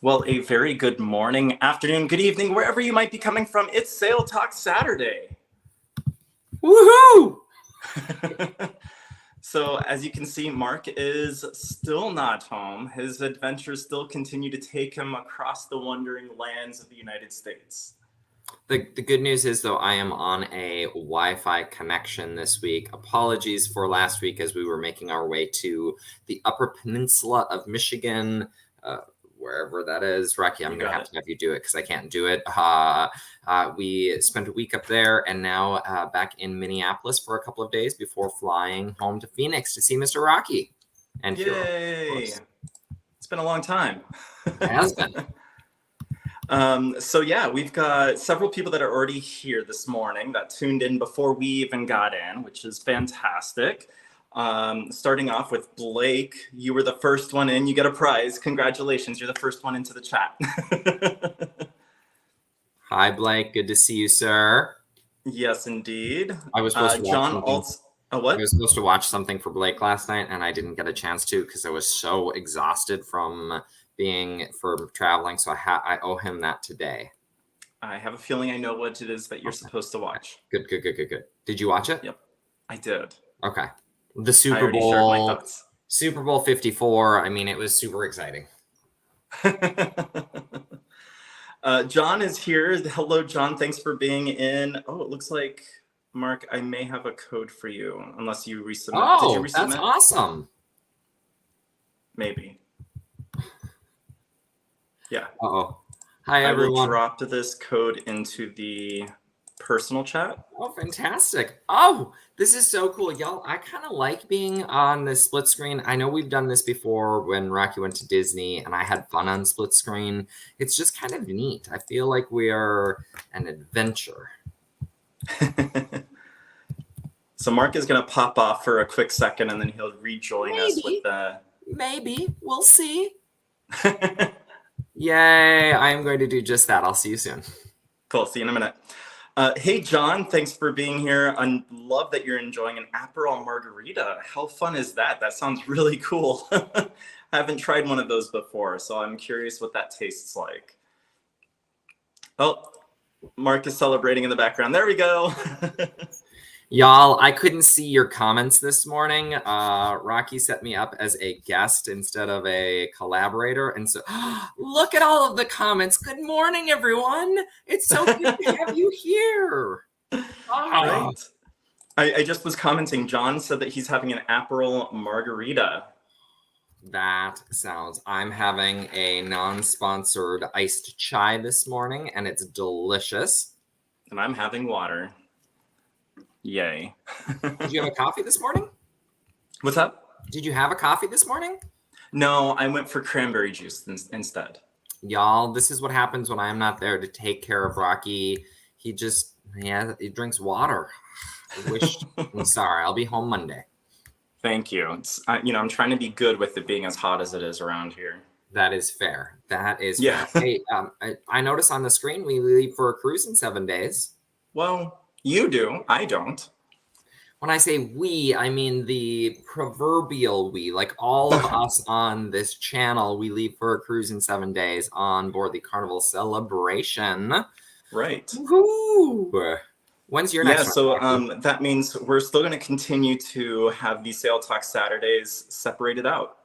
Well, a very good morning, afternoon, good evening, wherever you might be coming from. It's Sail Talk Saturday. Woohoo! So as you can see, Mark is still not home. His adventures still continue to take him across the wandering lands of the United States. The good news is, though, I am on a Wi-Fi connection this week. Apologies for last week as we were making our way to the Upper Peninsula of Michigan, wherever that is. Rocky, I'm going to have to have you do it because I can't do it. We spent a week up there and now back in Minneapolis for a couple of days before flying home to Phoenix to see Mr. Rocky. And Yay! It's been a long time. It has been. So yeah, we've got several people that are already here this morning that tuned in before we even got in, which is fantastic. Starting off with Blake, you were the first one in. You get a prize. Congratulations, you're the first one into the chat. Hi, Blake. Good to see you, sir. Yes, indeed. I was supposed to watch what? I was supposed to watch something for Blake last night, and I didn't get a chance to because I was so exhausted from traveling. So I owe him that today. I have a feeling I know what it is that you're supposed to watch. Good. Did you watch it? Yep, I did. Okay. The Super Bowl. Shared my thoughts. Super Bowl 54. I mean, it was super exciting. John is here. Hello, John. Thanks for being in. Oh, it looks like, Mark, I may have a code for you, unless you resubmit. Oh, did you resubmit? That's awesome. Maybe. Yeah. Uh-oh. Hi, everyone. I will drop this code into the personal chat. Oh, fantastic. Oh, this is so cool. Y'all, I kind of like being on the split screen. I know we've done this before when Rocky went to Disney and I had fun on split screen. It's just kind of neat. I feel like we are an adventure. So Mark is going to pop off for a quick second and then he'll rejoin us with the... Maybe. We'll see. Yay. I am going to do just that. I'll see you soon. Cool. See you in a minute. Hey, John, thanks for being here. I love that you're enjoying an Aperol margarita. How fun is that? That sounds really cool. I haven't tried one of those before, so I'm curious what that tastes like. Oh, Mark is celebrating in the background. There we go. Y'all, I couldn't see your comments this morning. Rocky set me up as a guest instead of a collaborator. And so look at all of the comments. Good morning, everyone. It's so good to have you here. Right. I just was commenting. John said that he's having an Aperol margarita. That sounds... I'm having a non-sponsored iced chai this morning, and it's delicious. And I'm having water. Yay. Did you have a coffee this morning? What's up? Did you have a coffee this morning? No, I went for cranberry juice instead. Y'all, this is what happens when I'm not there to take care of Rocky. He drinks water. I'm sorry, I'll be home Monday. Thank you. I'm trying to be good with it being as hot as it is around here. That is fair. Yeah. Fair. Hey, I notice on the screen we leave for a cruise in 7 days. Well, you do. I don't. When I say we, I mean the proverbial we. Like all of us on this channel, we leave for a cruise in 7 days on board the Carnival Celebration. Right. Woo! When's your next one? Yeah, so that means we're still going to continue to have these Sail Talk Saturdays separated out.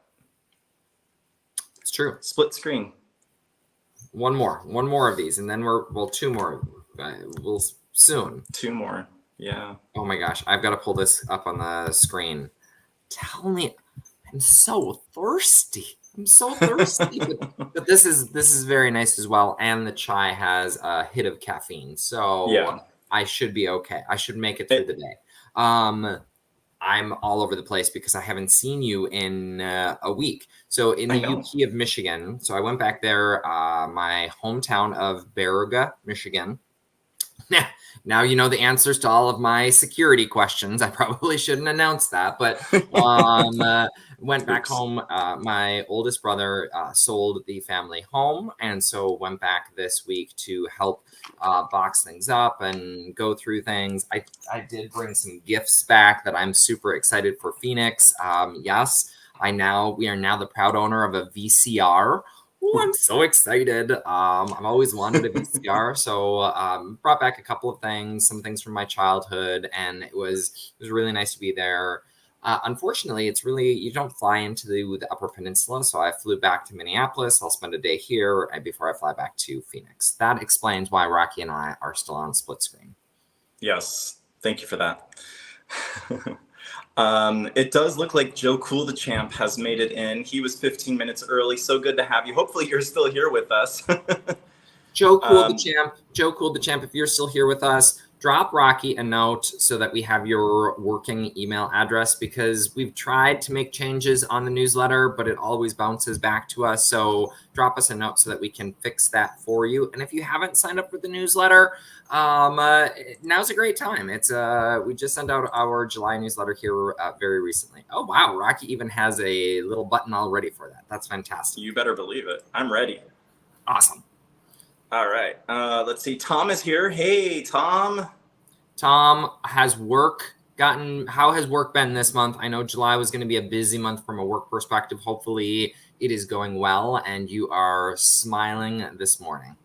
It's true. Split screen. One more of these, and then two more. We'll soon. 2 more. Yeah. Oh my gosh, I've got to pull this up on the screen. Tell me, I'm so thirsty. But this is very nice as well, and the chai has a hit of caffeine, so yeah. I should be okay. I should make it through the day. I'm all over the place because I haven't seen you in a week. So in the UP of Michigan, so I went back there, my hometown of Baraga, Michigan. Now you know the answers to all of my security questions. I probably shouldn't announce that, but went back home. My oldest brother sold the family home, and so went back this week to help box things up and go through things. I did bring some gifts back that I'm super excited for Phoenix. Yes, we are now the proud owner of a VCR. Oh, I'm so excited. I've always wanted a VCR, so brought back a couple of things, some things from my childhood, and it was really nice to be there. Unfortunately, it's really, you don't fly into the Upper Peninsula, so I flew back to Minneapolis. I'll spend a day here before I fly back to Phoenix. That explains why Rocky and I are still on split screen. Yes, thank you for that. It does look like Joe Cool the Champ has made it in. He was 15 minutes early. So good to have you. Hopefully you're still here with us. Joe Cool the Champ, Joe Cool the Champ, if you're still here with us, drop Rocky a note so that we have your working email address, because we've tried to make changes on the newsletter, but it always bounces back to us. So drop us a note so that we can fix that for you. And if you haven't signed up for the newsletter, now's a great time. It's we just sent out our July newsletter here very recently. Oh wow, Rocky even has a little button already for that. That's fantastic. You better believe it. I'm ready. Awesome. All right. Let's see. Tom is here. Hey, Tom. Tom, how has work been this month? I know July was going to be a busy month from a work perspective. Hopefully it is going well and you are smiling this morning.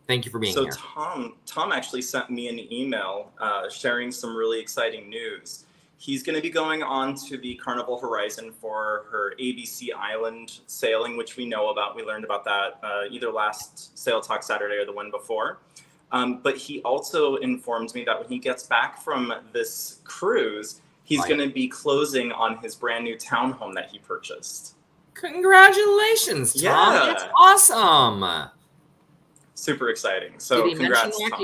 Thank you for being here. So Tom actually sent me an email sharing some really exciting news. He's going to be going on to the Carnival Horizon for her ABC Island sailing, which we know about. We learned about that either last Sail Talk Saturday or the one before. But he also informed me that when he gets back from this cruise, he's going to be closing on his brand new townhome that he purchased. Congratulations, Tom. Yeah. That's awesome. Super exciting. So congrats, Tom.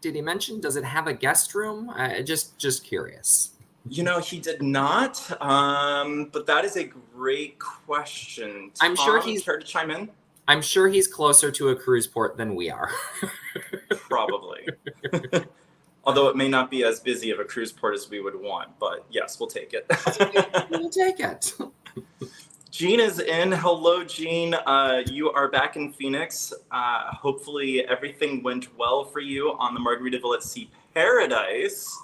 Did he mention, does it have a guest room? Just curious. You know, he did not, but that is a great question. Tom, I'm sure he's care to chime in. I'm sure he's closer to a cruise port than we are. Probably. Although it may not be as busy of a cruise port as we would want, but yes, we'll take it. We'll take it. Jean is in. Hello, Jean. You are back in Phoenix. Hopefully everything went well for you on the Margaritaville at Sea Paradise.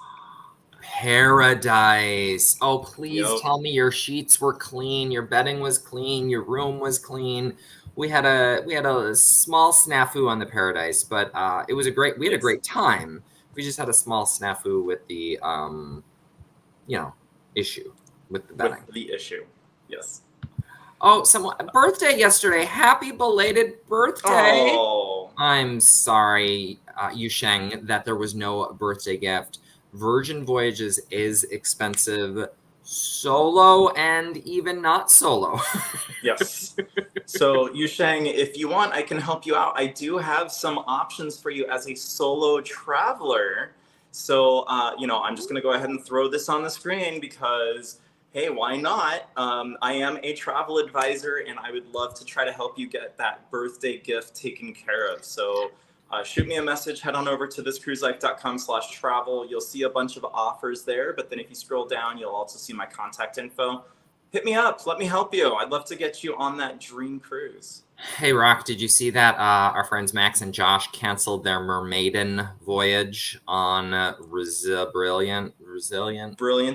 Paradise. Oh, please tell me your sheets were clean, your bedding was clean, your room was clean. We had a small snafu on the Paradise, but it was we had a great time. We just had a small snafu with the issue with the bedding. With the issue. Yes. Oh, birthday yesterday. Happy belated birthday. Oh. I'm sorry, Yusheng, that there was no birthday gift. Virgin Voyages is expensive, solo and even not solo. Yes. So Yusheng, if you want, I can help you out. I do have some options for you as a solo traveler. So, I'm just going to go ahead and throw this on the screen because, hey, why not? I am a travel advisor and I would love to try to help you get that birthday gift taken care of. So shoot me a message, head on over to thiscruiselife.com/travel. You'll see a bunch of offers there, but then if you scroll down, you'll also see my contact info. Hit me up, let me help you. I'd love to get you on that dream cruise. Hey, Rock, did you see that our friends Max and Josh canceled their Mermaiden voyage on Brilliant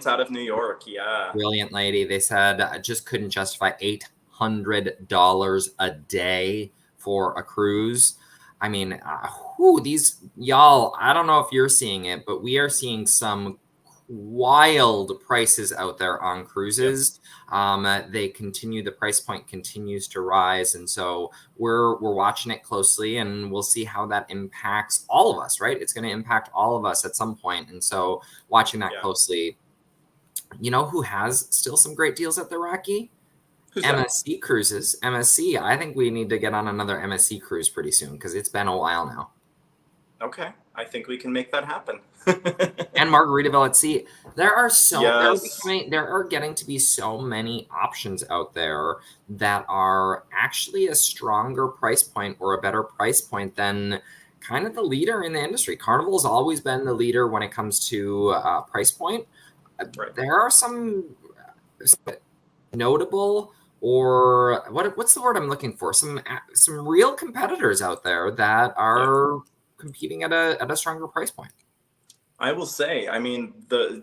out of New York? Yeah. Brilliant lady. They said I just couldn't justify $800 a day for a cruise. I mean, these y'all, I don't know if you're seeing it, but we are seeing some wild prices out there on cruises. Yep. The price point continues to rise. And so we're watching it closely and we'll see how that impacts all of us, right? It's going to impact all of us at some point. And so watching that closely, you know, who has still some great deals at the Rocky? MSC Cruises. MSC. I think we need to get on another MSC cruise pretty soon because it's been a while now. Okay. I think we can make that happen. And Margaritaville at Sea. There are getting to be so many options out there that are actually a stronger price point or a better price point than kind of the leader in the industry. Carnival has always been the leader when it comes to price point. Right. There are some notable, or what's the word I'm looking for? Some real competitors out there that are competing at a stronger price point. I will say, I mean,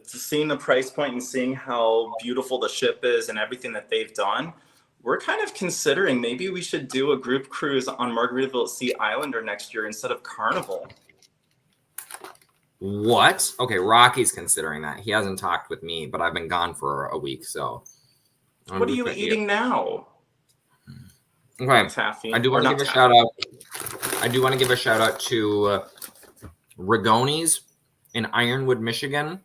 seeing the price point and seeing how beautiful the ship is and everything that they've done, We're kind of considering maybe we should do a group cruise on Margaritaville Sea Islander next year instead of Carnival. What? Okay, Rocky's considering that. He hasn't talked with me, but I've been gone for a week, so. What are you eating now? Okay, Taffy. I do want to give a shout out. I do want to give a shout out to Rigoni's in Ironwood, Michigan.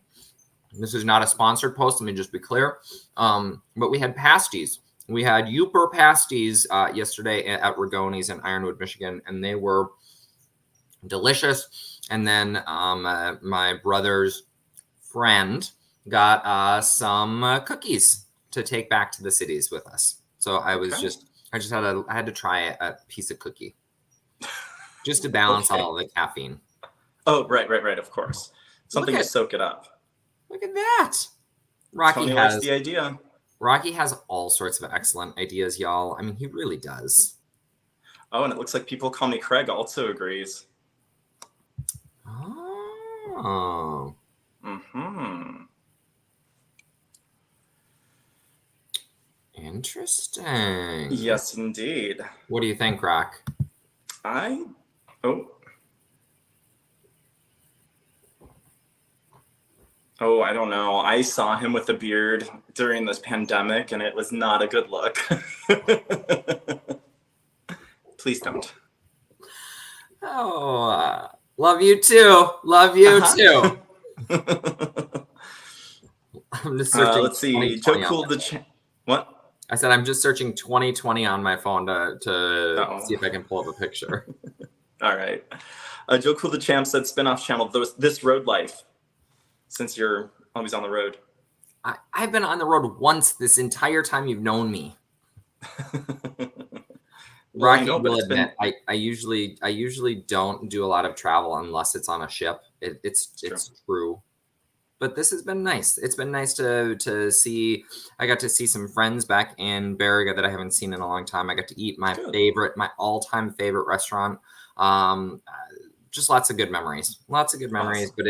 This is not a sponsored post. Let me just be clear. But we had pasties. We had Youper pasties yesterday at Rigoni's in Ironwood, Michigan, and they were delicious. And then my brother's friend got some cookies to take back to the cities with us. So I had to try a piece of cookie just to balance all the caffeine. Oh, right. Of course. Something to soak it up. Look at that. Tony likes the idea. Rocky has all sorts of excellent ideas, y'all. I mean, he really does. Oh, and it looks like People Call Me Craig also agrees. Oh. Mm-hmm. Interesting. Yes, indeed. What do you think, Rock? I don't know. I saw him with a beard during this pandemic, and it was not a good look. Please don't. Oh, love you too. Love you too. I'm just searching. Let's see. Joe Cool what? I said I'm just searching 2020 on my phone to see if I can pull up a picture. All right. Joe Cool the Champ said spin-off channel, This Road Life, since you're always on the road. I've been on the road once this entire time you've known me. Rocky will admit, I usually don't do a lot of travel unless it's on a ship. It's true. But this has been nice. It's been nice to see. I got to see some friends back in Bariga that I haven't seen in a long time. I got to eat my all-time favorite restaurant. Just lots of good memories. Awesome. But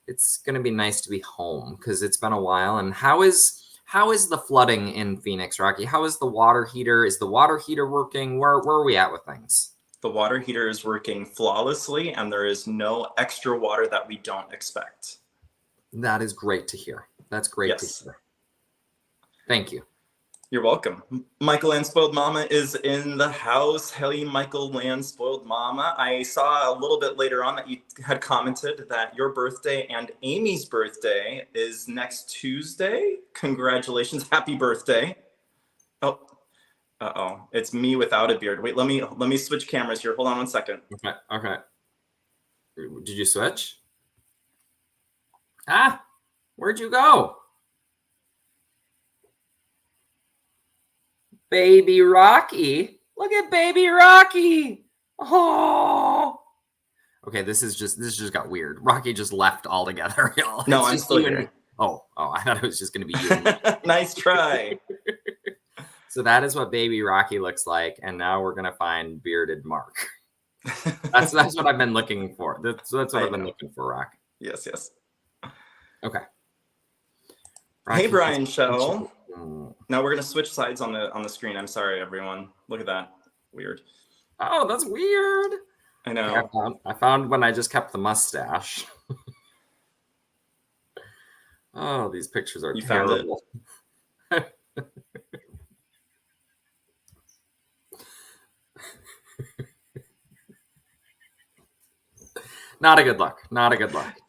it's going to be nice to be home because it's been a while. And how is the flooding in Phoenix, Rocky? How is the water heater? Is the water heater working? Where are we at with things? The water heater is working flawlessly, and there is no extra water that we don't expect. That is great to hear. That's great to hear. Thank you. You're welcome. Michael Land Spoiled Mama is in the house. Hey, Michael Land Spoiled Mama. I saw a little bit later on that you had commented that your birthday and Amy's birthday is next Tuesday. Congratulations. Happy birthday. Oh, uh-oh. It's me without a beard. Wait, let me switch cameras here. Hold on 1 second. Okay. Did you switch? Where'd you go? Baby Rocky. Look at baby Rocky. Oh. Okay, this just got weird. Rocky just left altogether. No, I'm still here. Oh, I thought it was just going to be you. Nice try. So that is what baby Rocky looks like, and now we're going to find bearded Mark. That's what I've been looking for. That's what I've been looking for, Rock. Yes. Okay. Rocky, hey, Brian Shell. Now we're gonna switch sides on the screen. I'm sorry, everyone. Look at that. Weird. Oh, that's weird. I know. I found when I just kept the mustache. Oh, these pictures are terrible. Found it. Not a good look.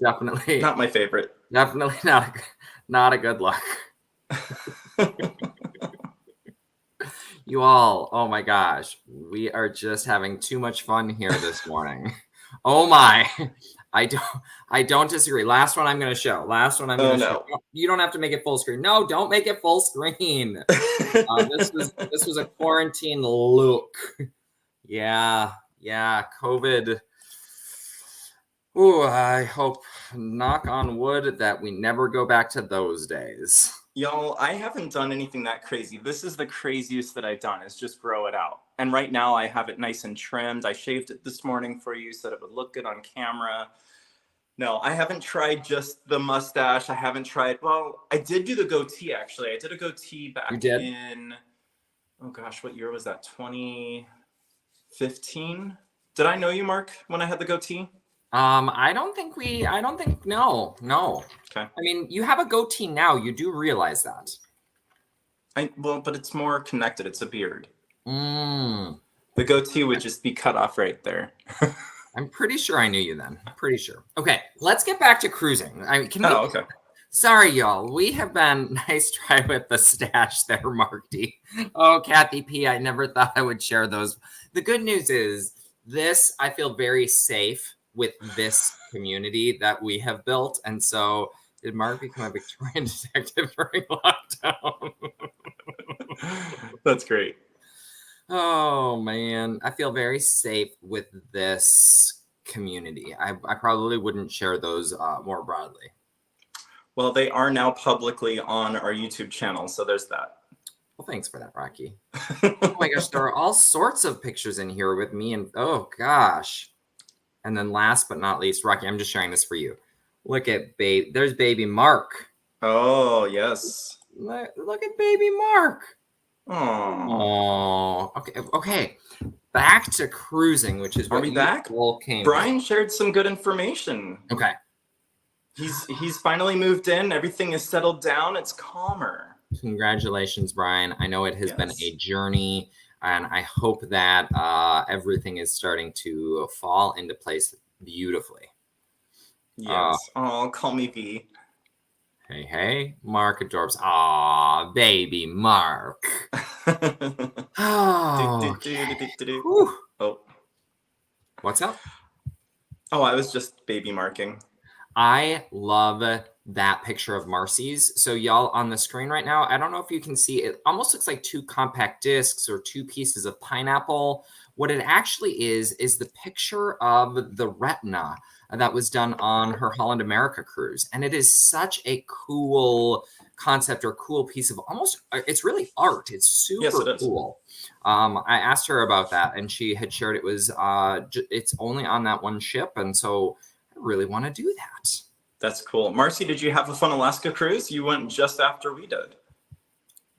Definitely not my favorite. Definitely not a good look. You all, oh my gosh, we are just having too much fun here this morning. Oh my, I don't disagree. Last one I'm going to show. Show. You don't have to make it full screen. No, don't make it full screen. This was a quarantine look. Yeah, COVID. Ooh, I hope, knock on wood, that we never go back to those days. Y'all, I haven't done anything that crazy. This is the craziest that I've done, is just grow it out. And right now I have it nice and trimmed. I shaved it this morning for you so that it would look good on camera. No, I haven't tried just the mustache. I did do the goatee, actually. I did a goatee back in Oh gosh, what year was that? 2015? Did I know you, Mark, when I had the goatee? I don't think no. Okay. I mean, you have a goatee now. You do realize that. Well, but it's more connected. It's a beard. Mm. The goatee would just be cut off right there. I'm pretty sure I knew you then. Pretty sure. Okay, let's get back to cruising. Can we? Oh, okay. Sorry, y'all. We have been nice try with the stash there, Mark D. Oh, Kathy P. I never thought I would share those. The good news is this. I feel very safe with this community that we have built, and so did Mark become a Victorian detective during lockdown? That's great. Oh man, I feel very safe with this community. I probably wouldn't share those more broadly. Well, they are now publicly on our YouTube channel, so there's that. Well, thanks for that, Rocky. Oh my gosh, there are all sorts of pictures in here with me, and oh gosh. And then last but not least, Rocky, I'm just sharing this for you. Look at there's baby Mark. Oh, yes. Look at baby Mark. Oh, okay. Back to cruising, which is what we back? all came. Brian shared some good information. Okay. He's finally moved in. Everything is settled down. It's calmer. Congratulations, Brian. I know it has been a journey, and I hope that everything is starting to fall into place beautifully. Yes. Call me V. Hey, Mark adorbs. Aw, baby Mark. Oh. What's up? Oh, I was just baby marking. I love that picture of Marcy's. So y'all on the screen right now, I don't know if you can see, it almost looks like two compact discs or two pieces of pineapple. What it actually is the picture of the retina that was done on her Holland America cruise. And it is such a cool concept or cool piece of it's really art. It's super cool. I asked her about that and she had shared it was, it's only on that one ship. And so I really want to do that. That's cool. Marcy, did you have a fun Alaska cruise? You went just after we did.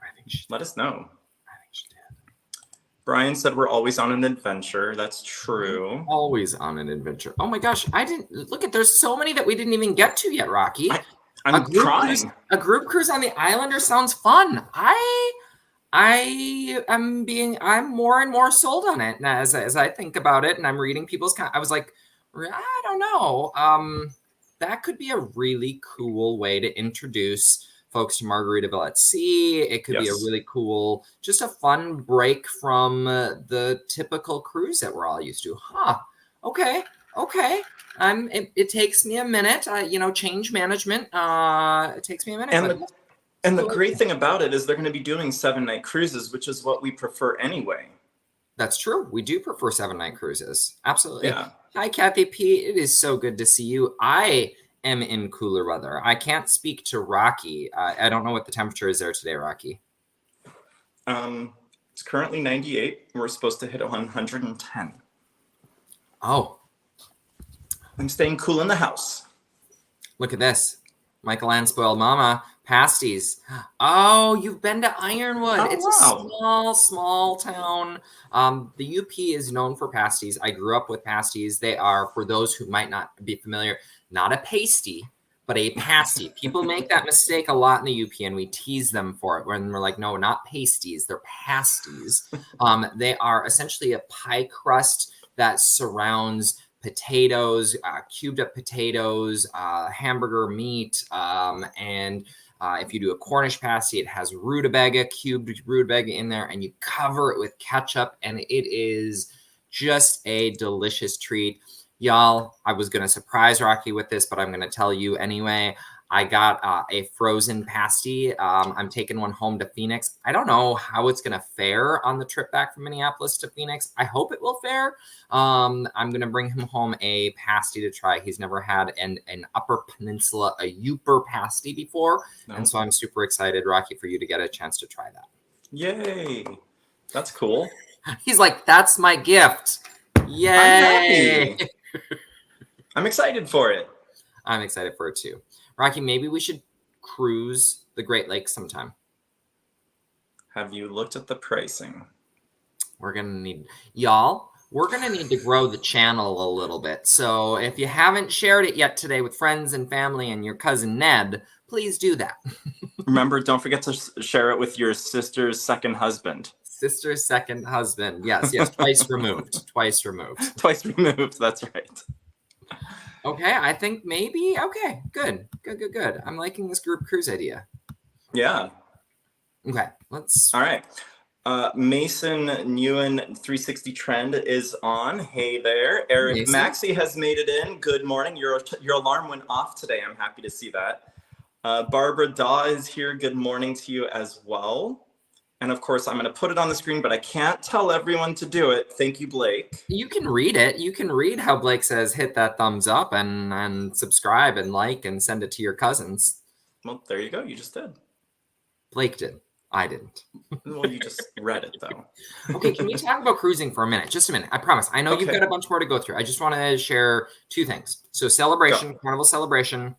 I think she did. Let us know. I think she did. Brian said we're always on an adventure. That's true. Always on an adventure. Oh my gosh, I didn't look at. There's so many that we didn't even get to yet, Rocky. I'm trying. A group cruise on the Islander sounds fun. I'm more and more sold on it as I think about it, and I'm reading people's. I was like, I don't know. That could be a really cool way to introduce folks to Margaritaville at Sea. It could be a really cool, just a fun break from the typical cruise that we're all used to. Okay. It takes me a minute. Change management. It takes me a minute. And the great thing about it is they're going to be doing 7-night cruises, which is what we prefer anyway. That's true. We do prefer 7-night cruises. Absolutely. Yeah. Hi, Kathy P. It is so good to see you. I am in cooler weather. I can't speak to Rocky. I don't know what the temperature is there today, Rocky. It's currently 98. We're supposed to hit 110. Oh. I'm staying cool in the house. Look at this. Michael Ann Spoiled Mama. Pasties. Oh, you've been to Ironwood. It's a small town. The UP is known for pasties. I grew up with pasties. They are, for those who might not be familiar, not a pasty, but a pasty. People make that mistake a lot in the UP, and we tease them for it when we're like, no, not pasties. They're pasties. They are essentially a pie crust that surrounds potatoes, cubed up potatoes, hamburger meat, and if you do a Cornish pasty, it has rutabaga, cubed rutabaga in there, and you cover it with ketchup, and it is just a delicious treat. Y'all, I was going to surprise Rocky with this, but I'm going to tell you anyway. I got a frozen pasty. I'm taking one home to Phoenix. I don't know how it's going to fare on the trip back from Minneapolis to Phoenix. I hope it will fare. I'm going to bring him home a pasty to try. He's never had an Upper Peninsula, a Yooper pasty before. No. And so I'm super excited, Rocky, for you to get a chance to try that. Yay. That's cool. He's like, that's my gift. Yay. I'm happy. I'm excited for it. I'm excited for it too. Rocky, maybe we should cruise the Great Lakes sometime. Have you looked at the pricing? We're going to need, y'all, we're going to need to grow the channel a little bit. So if you haven't shared it yet today with friends and family and your cousin Ned, please do that. Remember, don't forget to share it with your sister's second husband. Sister's second husband. Yes, twice removed. Twice removed. Twice removed, that's right. Okay, I think maybe, okay, good. I'm liking this group cruise idea. Yeah. Okay, let's. All right. Mason Newen 360 Trend is on. Hey there. Eric Maxey has made it in. Good morning. Your alarm went off today. I'm happy to see that. Barbara Daw is here. Good morning to you as well. And of course, I'm going to put it on the screen, but I can't tell everyone to do it. Thank you, Blake. You can read it. You can read how Blake says hit that thumbs up and subscribe and like and send it to your cousins. Well, there you go. You just did. Blake did. I didn't. Well, you just read it, though. Okay, can we talk about cruising for a minute? Just a minute. I promise. I know you've got a bunch more to go through. I just want to share two things. So Celebration, Carnival Celebration,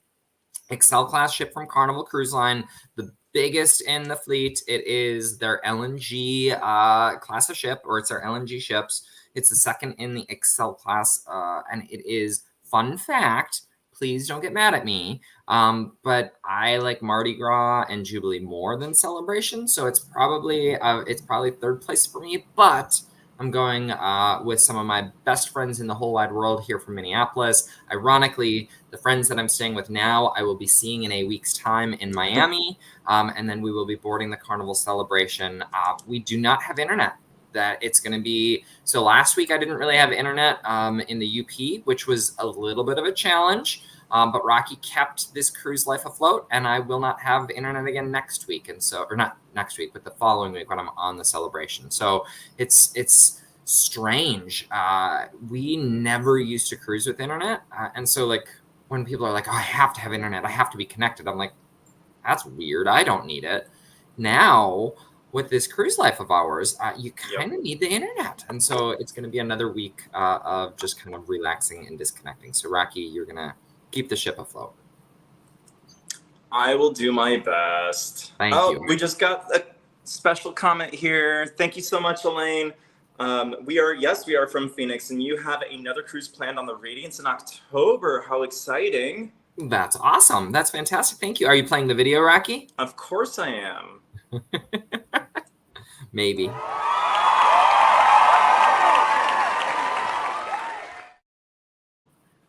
Excel class ship from Carnival Cruise Line, the biggest in the fleet. It is their LNG class of ship, or it's their LNG ships. It's the second in the Excel class, and it is, fun fact, please don't get mad at me, but I like Mardi Gras and Jubilee more than Celebration, so it's probably third place for me, but I'm going with some of my best friends in the whole wide world here from Minneapolis. Ironically, the friends that I'm staying with now, I will be seeing in a week's time in Miami, and then we will be boarding the Carnival Celebration. We do not have internet. That it's going to be, so last week I didn't really have internet in the UP, which was a little bit of a challenge, but Rocky kept this cruise life afloat, and I will not have internet again next week, and so, or not next week, but the following week when I'm on the Celebration. So it's strange. We never used to cruise with internet, and so like when people are like, oh, I have to have internet, I have to be connected, I'm like, that's weird, I don't need it. Now with this cruise life of ours, you kind of need the internet. And so it's going to be another week of just kind of relaxing and disconnecting. So Rocky, you're going to keep the ship afloat. I will do my best. Thank you. We just got a special comment here. Thank you so much, Elaine. We are from Phoenix, and you have another cruise planned on the Radiance in October. How exciting. That's awesome. That's fantastic. Thank you. Are you playing the video, Rocky? Of course I am. Maybe.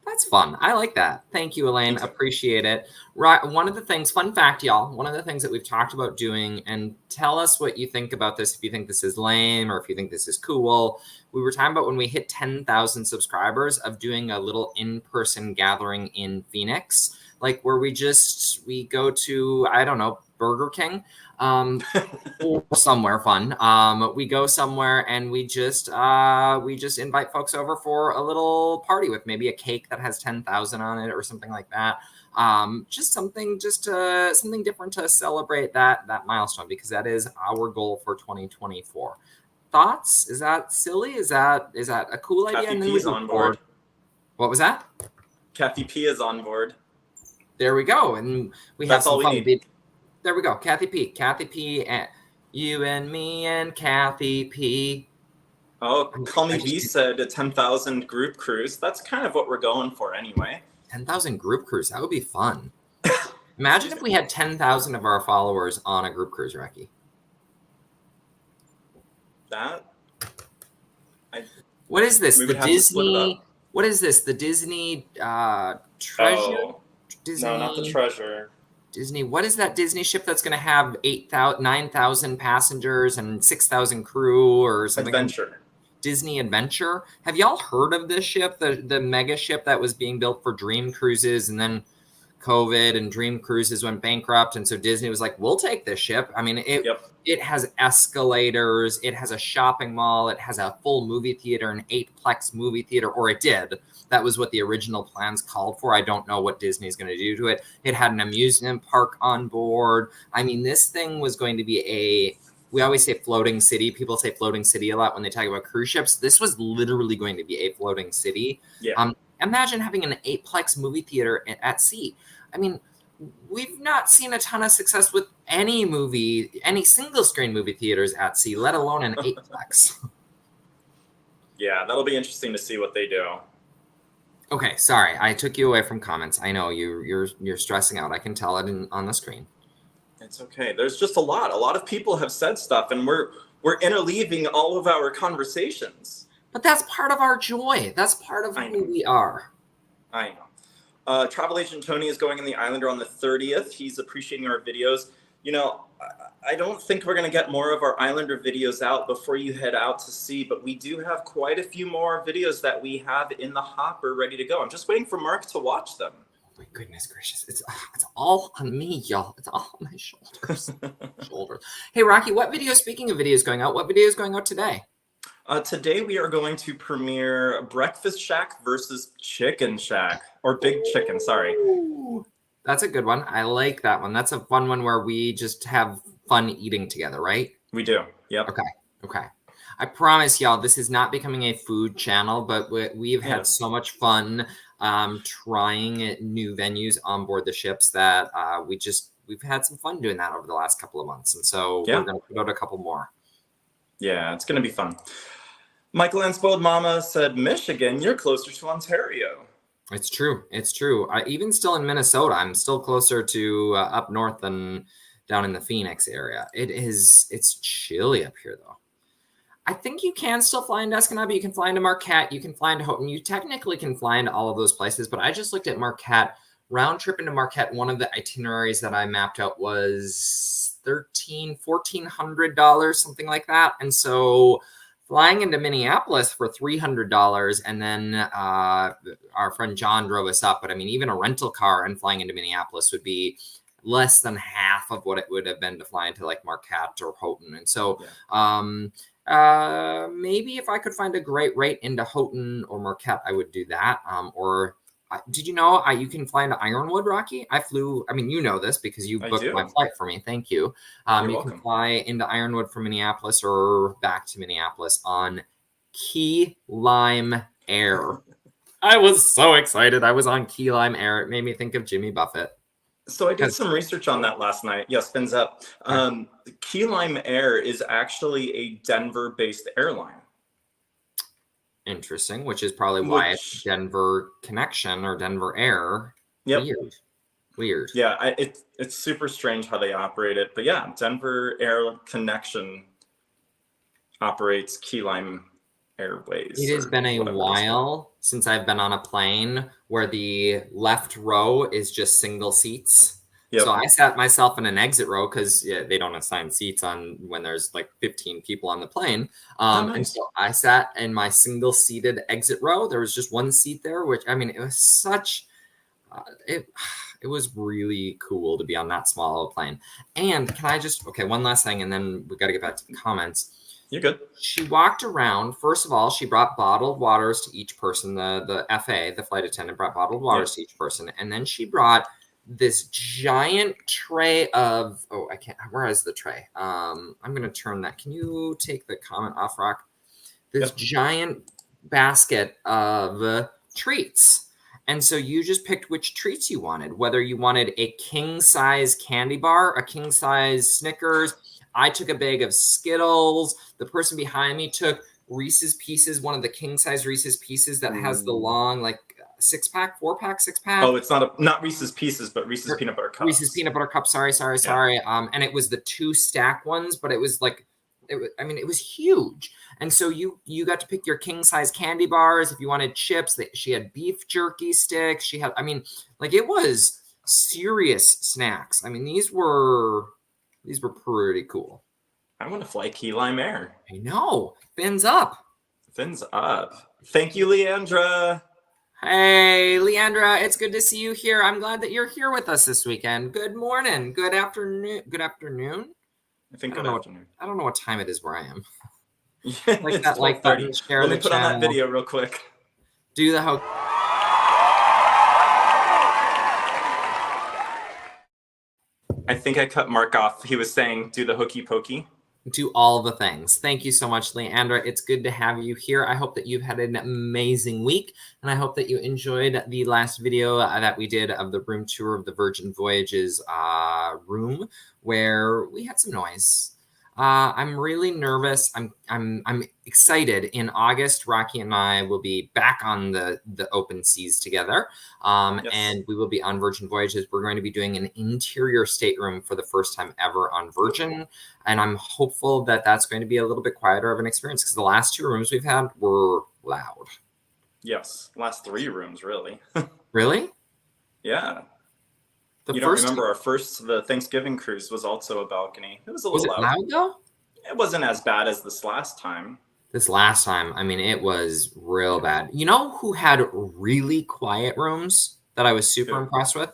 That's fun. I like that. Thank you, Elaine. Appreciate it. Right. One of the things, fun fact, y'all, one of the things that we've talked about doing, and tell us what you think about this, if you think this is lame or if you think this is cool. We were talking about when we hit 10,000 subscribers of doing a little in-person gathering in Phoenix, like where we go to, I don't know, Burger King, or somewhere fun. We go somewhere and we just invite folks over for a little party with maybe a cake that has 10,000 on it or something like that. Just something different to celebrate that milestone, because that is our goal for 2024. Thoughts? Is that silly? Is that a cool idea? Kathy P is on board. What was that? Kathy P is on board. There we go. And That's all we need. There we go. Kathy P, and you and me and Kathy P. Oh, Call Me B said a 10,000 group cruise. That's kind of what we're going for anyway. 10,000 group cruise. That would be fun. Imagine if we had 10,000 of our followers on a group cruise, Rocky. What is this? The Disney. What is this? The Disney treasure? Oh, Disney, no, not the treasure. Disney. What is that Disney ship that's going to have 9,000 passengers and 6,000 crew or something? Adventure. Disney Adventure. Have y'all heard of this ship? The mega ship that was being built for Dream Cruises, and then COVID and Dream Cruises went bankrupt, and so Disney was like, we'll take this ship. I mean, it has escalators, it has a shopping mall, it has a full movie theater, an 8-plex movie theater, or it did. That was what the original plans called for. I don't know what Disney's going to do to it. It had an amusement park on board. I mean, this thing was going to be we always say floating city. People say floating city a lot when they talk about cruise ships. This was literally going to be a floating city. Yeah. Imagine having an 8-plex movie theater at sea. I mean, we've not seen a ton of success with any single screen movie theaters at sea, let alone an 8-plex. Yeah, that'll be interesting to see what they do. Okay, sorry, I took you away from comments. I know you're stressing out. I can tell it on the screen. It's okay. There's just a lot. A lot of people have said stuff, and we're interleaving all of our conversations. But that's part of our joy. That's part of who we are. I know. Travel Agent Tony is going in the Islander on the 30th. He's appreciating our videos. You know, I don't think we're going to get more of our Islander videos out before you head out to sea, but we do have quite a few more videos that we have in the hopper ready to go. I'm just waiting for Mark to watch them. Oh my goodness gracious. It's all on me, y'all. It's all on my shoulders. Hey, Rocky, speaking of videos going out, what video is going out today? Today we are going to premiere Breakfast Shack versus Chicken Shack, or Big Chicken, sorry. Ooh, that's a good one. I like that one. That's a fun one where we just have fun eating together, right? We do. Yep. Okay. I promise y'all, this is not becoming a food channel, but we've had so much fun trying new venues on board the ships that we've had some fun doing that over the last couple of months. And so we're going to put out a couple more. Yeah, it's going to be fun. Michael and Spoiled Mama said, Michigan, you're closer to Ontario. It's true. Even still in Minnesota, I'm still closer to up north than down in the Phoenix area. It's chilly up here, though. I think you can still fly into Escanaba. You can fly into Marquette. You can fly into Houghton. You technically can fly into all of those places, but I just looked at Marquette. Round trip into Marquette, one of the itineraries that I mapped out was $1,400, something like that. And so flying into Minneapolis for $300, and then our friend John drove us up. But I mean, even a rental car and flying into Minneapolis would be less than half of what it would have been to fly into like Marquette or Houghton. And so maybe if I could find a great rate into Houghton or Marquette, I would do that. Did you know you can fly into Ironwood, Rocky? You know this because you booked my flight for me. Thank you. You can fly into Ironwood from Minneapolis or back to Minneapolis on Key Lime Air. I was so excited. I was on Key Lime Air. It made me think of Jimmy Buffett. So I did some research on that last night. Yeah, spins up. Key Lime Air is actually a Denver-based airline. Interesting, which is probably why it's Denver Connection or Denver Air. Yep. Weird. Yeah, it's super strange how they operate it. But yeah, Denver Air Connection operates Key Lime Airways. It has been a while since I've been on a plane where the left row is just single seats. Yep. So I sat myself in an exit row because they don't assign seats on when there's like 15 people on the plane. Nice. And so I sat in my single seated exit row. There was just one seat there, which it was such. It was really cool to be on that small of a plane. And can I one last thing, and then we got to get back to the comments. You're good. She walked around. First of all, she brought bottled waters to each person. The FA, the flight attendant, brought bottled waters to each person. And then she brought this giant tray of, where is the tray? I'm going to turn that. Can you take the comment off, Rock? This giant basket of treats. And so you just picked which treats you wanted, whether you wanted a king-size candy bar, a king-size Snickers. I took a bag of Skittles. The person behind me took Reese's Pieces, one of the king-size Reese's Pieces that has the long, like, 6-pack, 4-pack, 6-pack. Oh, it's not Reese's Pieces, but Reese's Peanut Butter Cups. Reese's Peanut Butter Cups. Sorry. And it was the 2 stack ones, but it was like, it was huge. And so you got to pick your king-size candy bars. If you wanted chips, she had beef jerky sticks. She had, it was serious snacks. These were pretty cool. I want to fly Key Lime Air. I know. Fins up. Thank you, Leandra. Hey, Leandra, it's good to see you here. I'm glad that you're here with us this weekend. Good morning. Good afternoon. Good afternoon? I think good afternoon. I don't know what time it is where I am. Yeah, like that like button. Share the channel. Let me put on that video real quick. Do the hook. I think I cut Mark off. He was saying, do the hokey pokey. Do all the things. Thank you so much, Leandra. It's good to have you here. I hope that you've had an amazing week, and I hope that you enjoyed the last video that we did of the room tour of the Virgin Voyages room, where we had some noise. I'm really nervous. I'm excited. In August, Rocky and I will be back on the open seas together, Yes. and we will be on Virgin Voyages. We're going to be doing an interior stateroom for the first time ever on Virgin, and I'm hopeful that that's going to be a little bit quieter of an experience because the last 2 rooms we've had were loud. Yes, last 3 rooms, really. Really? Yeah. The You don't remember the Thanksgiving cruise was also a balcony. It was a little loud. Was it loud though? It wasn't as bad as this last time. This last time, I mean, it was real bad. You know who had really quiet rooms that I was super impressed with?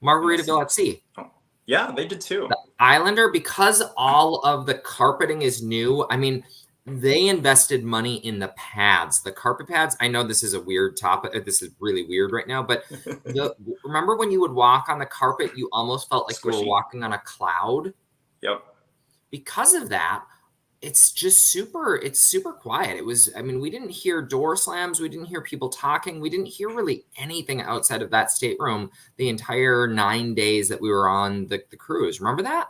Margaritaville at Sea. Oh. Yeah, they did too. The Islander, because all of the carpeting is new. I mean, they invested money in the pads, the carpet pads. I know this is a weird topic. This is really weird right now, but remember when you would walk on the carpet, you almost felt like you were walking on a cloud? Yep. Because of that, it's just super quiet. It was, I mean, we didn't hear door slams. We didn't hear people talking. We didn't hear really anything outside of that stateroom the entire 9 days that we were on the cruise. Remember that?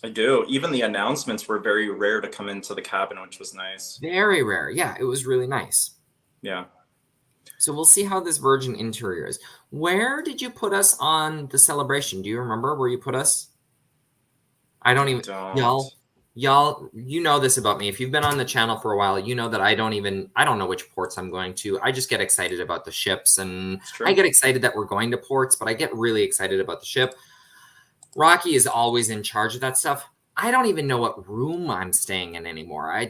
I do. Even the announcements were very rare to come into the cabin, which was nice. Very rare. Yeah, it was really nice. Yeah. So we'll see how this Virgin interior is. Where did you put us on the celebration? Do you remember where you put us? I don't even, y'all, you know this about me. If you've been on the channel for a while, you know that I don't know which ports I'm going to. I just get excited about the ships, and I get excited that we're going to ports, but I get really excited about the ship. Rocky is always in charge of that stuff. I don't even know what room I'm staying in anymore. I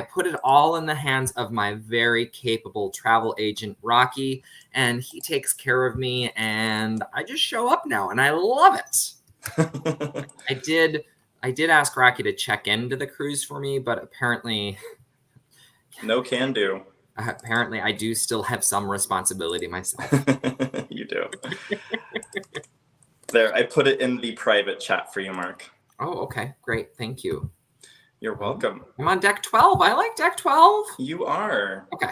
put it all in the hands of my very capable travel agent, Rocky, and he takes care of me, and I just show up now, and I love it. I did ask Rocky to check into the cruise for me, but apparently... No can do. Apparently, I do still have some responsibility myself. You do. There, I put it in the private chat for you, Mark. Oh, okay. Great. Thank you. You're welcome. I'm on deck 12. I like deck 12. You are. Okay.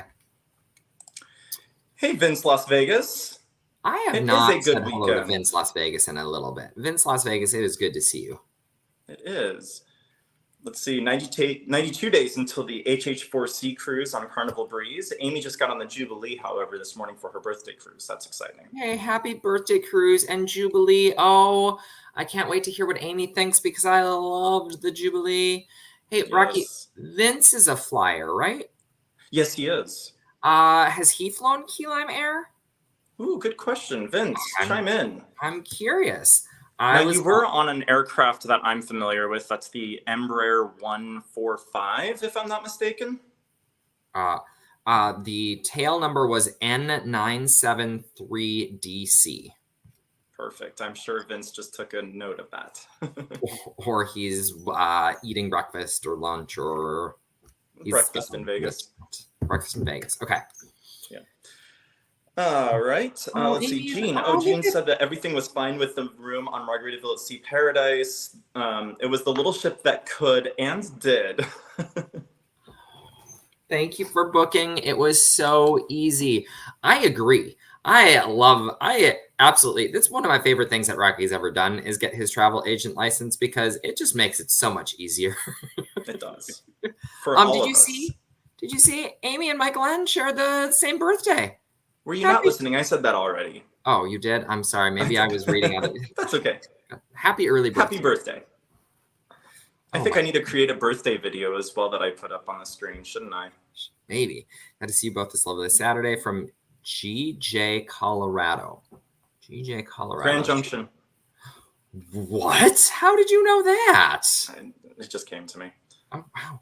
Hey, Vince Las Vegas. I have not said hello to Vince Las Vegas in a little bit. Vince Las Vegas, it is good to see you. It is. Let's see, 92 days until the HH4C cruise on Carnival Breeze. Amy just got on the Jubilee, however, this morning for her birthday cruise. That's exciting. Hey, happy birthday cruise and Jubilee. Oh, I can't wait to hear what Amy thinks because I loved the Jubilee. Hey, yes. Rocky, Vince is a flyer, right? Yes, he is. Has he flown Key Lime Air? Ooh, good question. Vince, chime in. I'm curious. Now, you were on an aircraft that I'm familiar with. That's the Embraer 145, if I'm not mistaken. The tail number was N973DC. Perfect. I'm sure Vince just took a note of that. Or he's eating breakfast or lunch or... Breakfast in Vegas. Breakfast in Vegas. Okay. Yeah. All right. Let's see. Jean. Jean said that everything was fine with the room on Margaritaville at Sea Paradise. It was the little ship that could and did. Thank you for booking. It was so easy. I agree. I absolutely, that's one of my favorite things that Rocky's ever done is get his travel agent license because it just makes it so much easier. It does. For all did of you us. Did you see Amy and Michael N share the same birthday? Were you not listening? I said that already. Oh, you did? I'm sorry. Maybe I was reading out. That's okay. Happy early birthday. Happy birthday. I think I need to create a birthday video as well that I put up on the screen, shouldn't I? Maybe. Got to see you both this lovely Saturday from GJ, Colorado. GJ, Colorado. Grand Junction. What? How did you know that? It just came to me. Oh, wow.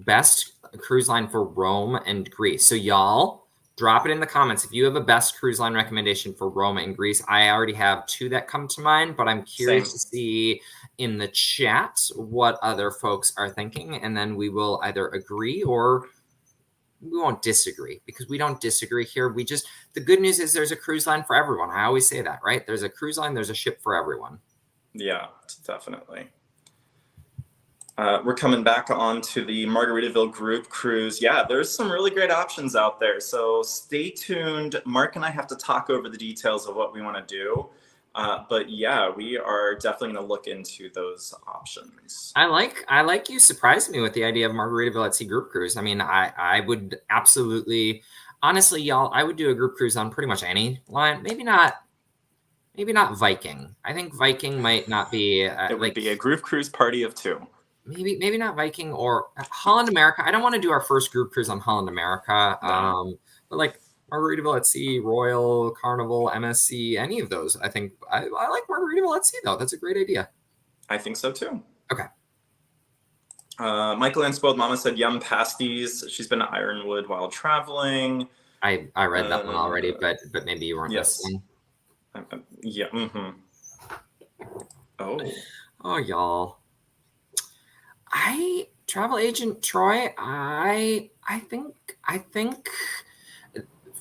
Best cruise line for Rome and Greece. So y'all, drop it in the comments. If you have a best cruise line recommendation for Rome and Greece, I already have 2 that come to mind, but I'm curious to see in the chat what other folks are thinking, and then we will either agree or we won't disagree because we don't disagree here. The good news is there's a cruise line for everyone. I always say that, right? There's a cruise line, there's a ship for everyone. Yeah, definitely. We're coming back onto the Margaritaville group cruise. Yeah, there's some really great options out there. So stay tuned. Mark and I have to talk over the details of what we want to do. But yeah, we are definitely going to look into those options. I like you surprised me with the idea of Margaritaville at Sea group cruise. I mean, I would absolutely, honestly, y'all, I would do a group cruise on pretty much any line. Maybe not Viking. I think Viking might not be It would be a group cruise party of two. Maybe not Viking or Holland America. I don't want to do our first group cruise on Holland America. No. But like Margaritaville at Sea, Royal, Carnival, MSC, any of those. I think I like Margaritaville at Sea though. That's a great idea. I think so too. Okay. Michael and Spoiled Mama said yum pasties. She's been to Ironwood while traveling. I read that one already, but maybe you weren't listening. Yeah. Mm-hmm. Oh, y'all. Travel agent Troy, I think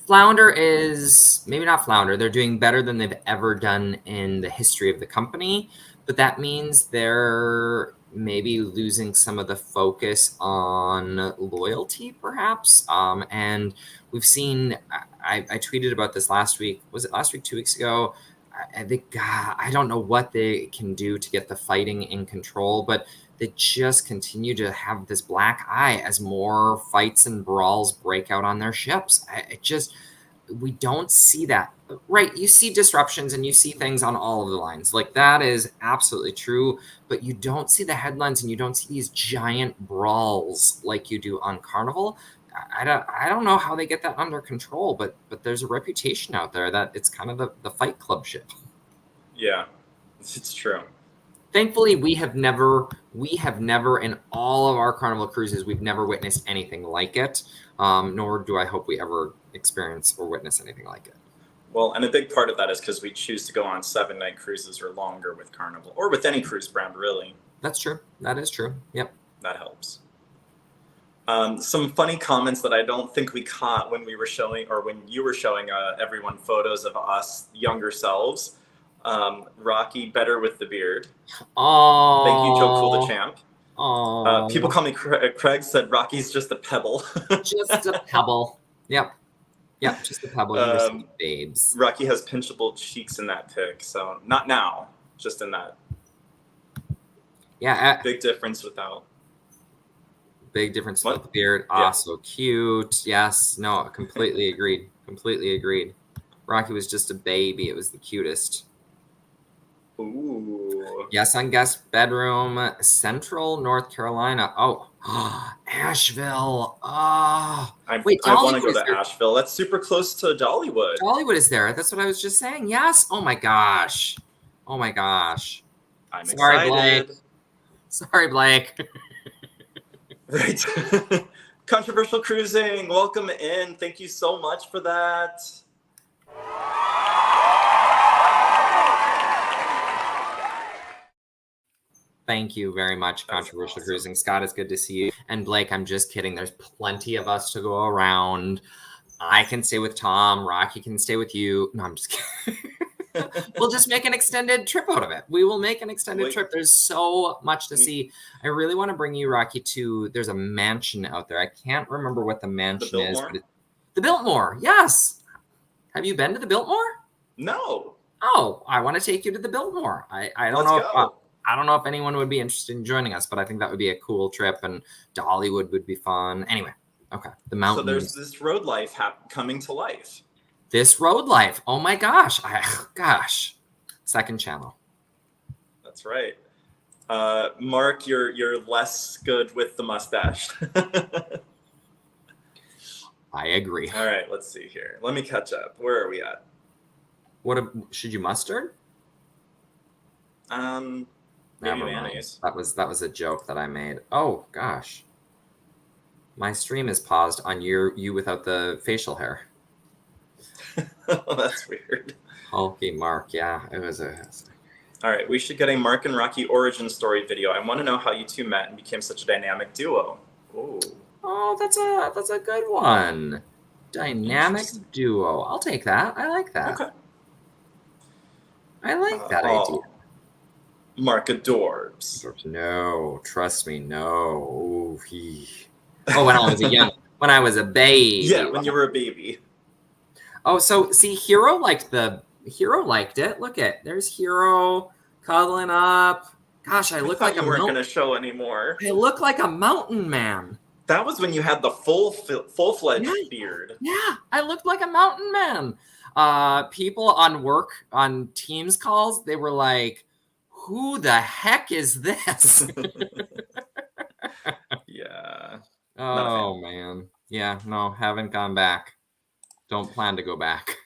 Flounder is maybe not Flounder. They're doing better than they've ever done in the history of the company, but that means they're maybe losing some of the focus on loyalty, perhaps. And we've seen. I tweeted about this last week. Was it last week? 2 weeks ago? I think I don't know what they can do to get the fighting in control, but they just continue to have this black eye as more fights and brawls break out on their ships. We don't see that. Right, you see disruptions and you see things on all of the lines. Like, that is absolutely true, but you don't see the headlines and you don't see these giant brawls like you do on Carnival. I don't know how they get that under control, but there's a reputation out there that it's kind of the Fight Club ship. Yeah, it's true. Thankfully, we have never in all of our Carnival cruises, we've never witnessed anything like it. Nor do I hope we ever experience or witness anything like it. Well, and a big part of that is because we choose to go on 7-night cruises or longer with Carnival, or with any cruise brand, really. That's true. That is true. Yep. That helps. Some funny comments that I don't think we caught when we were showing, or when you were showing everyone photos of us younger selves. Rocky, better with the beard. Oh. Thank you, Joe Cool the Champ. Oh. People call me Craig said Rocky's just a pebble. Just a pebble. Yep. Yep, just a pebble. You're just babes. Rocky has pinchable cheeks in that pic, so not now, just in that. Yeah. Big difference without. Big difference with the beard. Ah, so cute. Yes. No, completely agreed. Completely agreed. Rocky was just a baby. It was the cutest. Ooh. Yes, on guest bedroom, Central North Carolina. Oh, Asheville. Oh, wait, I want to go to Asheville. That's super close to Dollywood. Dollywood is there. That's what I was just saying. Yes. Oh my gosh. Oh my gosh. I'm excited. Blake. Sorry, Blake. Right. Controversial cruising. Welcome in. Thank you so much for that. Thank you very much, Controversial Cruising. Scott, it's good to see you. And Blake, I'm just kidding. There's plenty of us to go around. I can stay with Tom. Rocky can stay with you. No, I'm just kidding. We'll just make an extended trip out of it. We will make an extended trip. There's so much to see. I really want to bring you, Rocky, to, there's a mansion out there. I can't remember what the mansion is. But the Biltmore, yes. Have you been to the Biltmore? No. Oh, I want to take you to the Biltmore. I don't know. I don't know if anyone would be interested in joining us, but I think that would be a cool trip, and Dollywood would be fun. Anyway, okay. The mountains. So there's this road life coming to life. This road life. Oh my gosh. Second channel. That's right. Mark, you're less good with the mustache. I agree. All right, let's see here. Let me catch up. Where are we at? Should you mustard? Maybe mayonnaise. That was a joke that I made. Oh gosh. My stream is paused on you without the facial hair. Oh, that's weird. Hulky Mark, yeah, it was a. All right, we should get a Mark and Rocky origin story video. I want to know how you two met and became such a dynamic duo. Ooh. Oh, that's a good one. Dynamic duo. I'll take that. I like that. Okay. I like that idea. Markadorbs. No, trust me, no. Ooh, Oh, when I was a baby. Yeah, when you were a baby. Oh, so see, Hero liked it. Look there's Hero cuddling up. Gosh, I look thought like you a weren't mountain. going to show anymore. I look like a mountain man. That was when you had the full-fledged beard. Yeah, I looked like a mountain man. People on Teams calls, they were like, "Who the heck is this?" Yeah. Oh man. Yeah, no, haven't gone back. Don't plan to go back.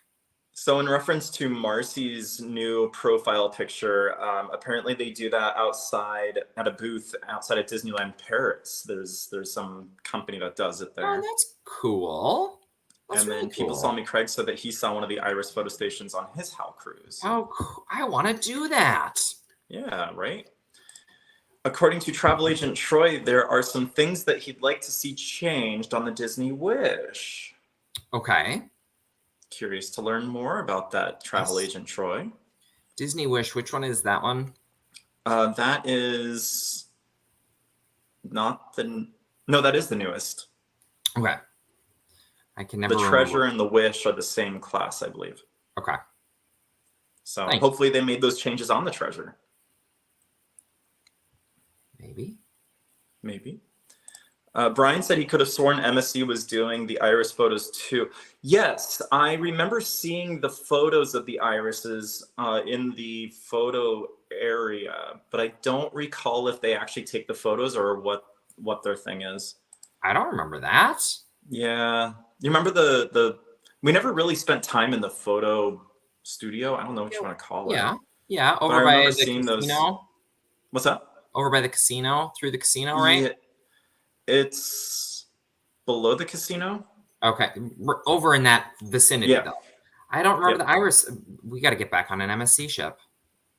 So in reference to Marcy's new profile picture, apparently they do that outside at a booth outside of Disneyland Paris. There's some company that does it there. Oh, that's cool. That's and really then people cool. saw me, Craig said that he saw one of the Iris photo stations on his Hal cruise. Oh, I want to do that. Yeah, right? According to travel agent Troy, there are some things that he'd like to see changed on the Disney Wish. Okay. Curious to learn more about that, travel agent Troy. Disney Wish, which one is that one? That is not the... No, that is the newest. Okay. I can never The Treasure and the Wish are the same class, I believe. Okay. So hopefully they made those changes on the Treasure. Maybe. Brian said he could have sworn MSC was doing the Iris photos too. Yes, I remember seeing the photos of the irises in the photo area, but I don't recall if they actually take the photos or what their thing is. I don't remember that. Yeah. You remember we never really spent time in the photo studio. I don't know what you want to call it. Yeah. Over by the casino. Those... What's that? Over by the casino, through the casino, right? Yeah, it's below the casino. Okay. Over in that vicinity, though. I don't remember the Iris. We got to get back on an MSC ship.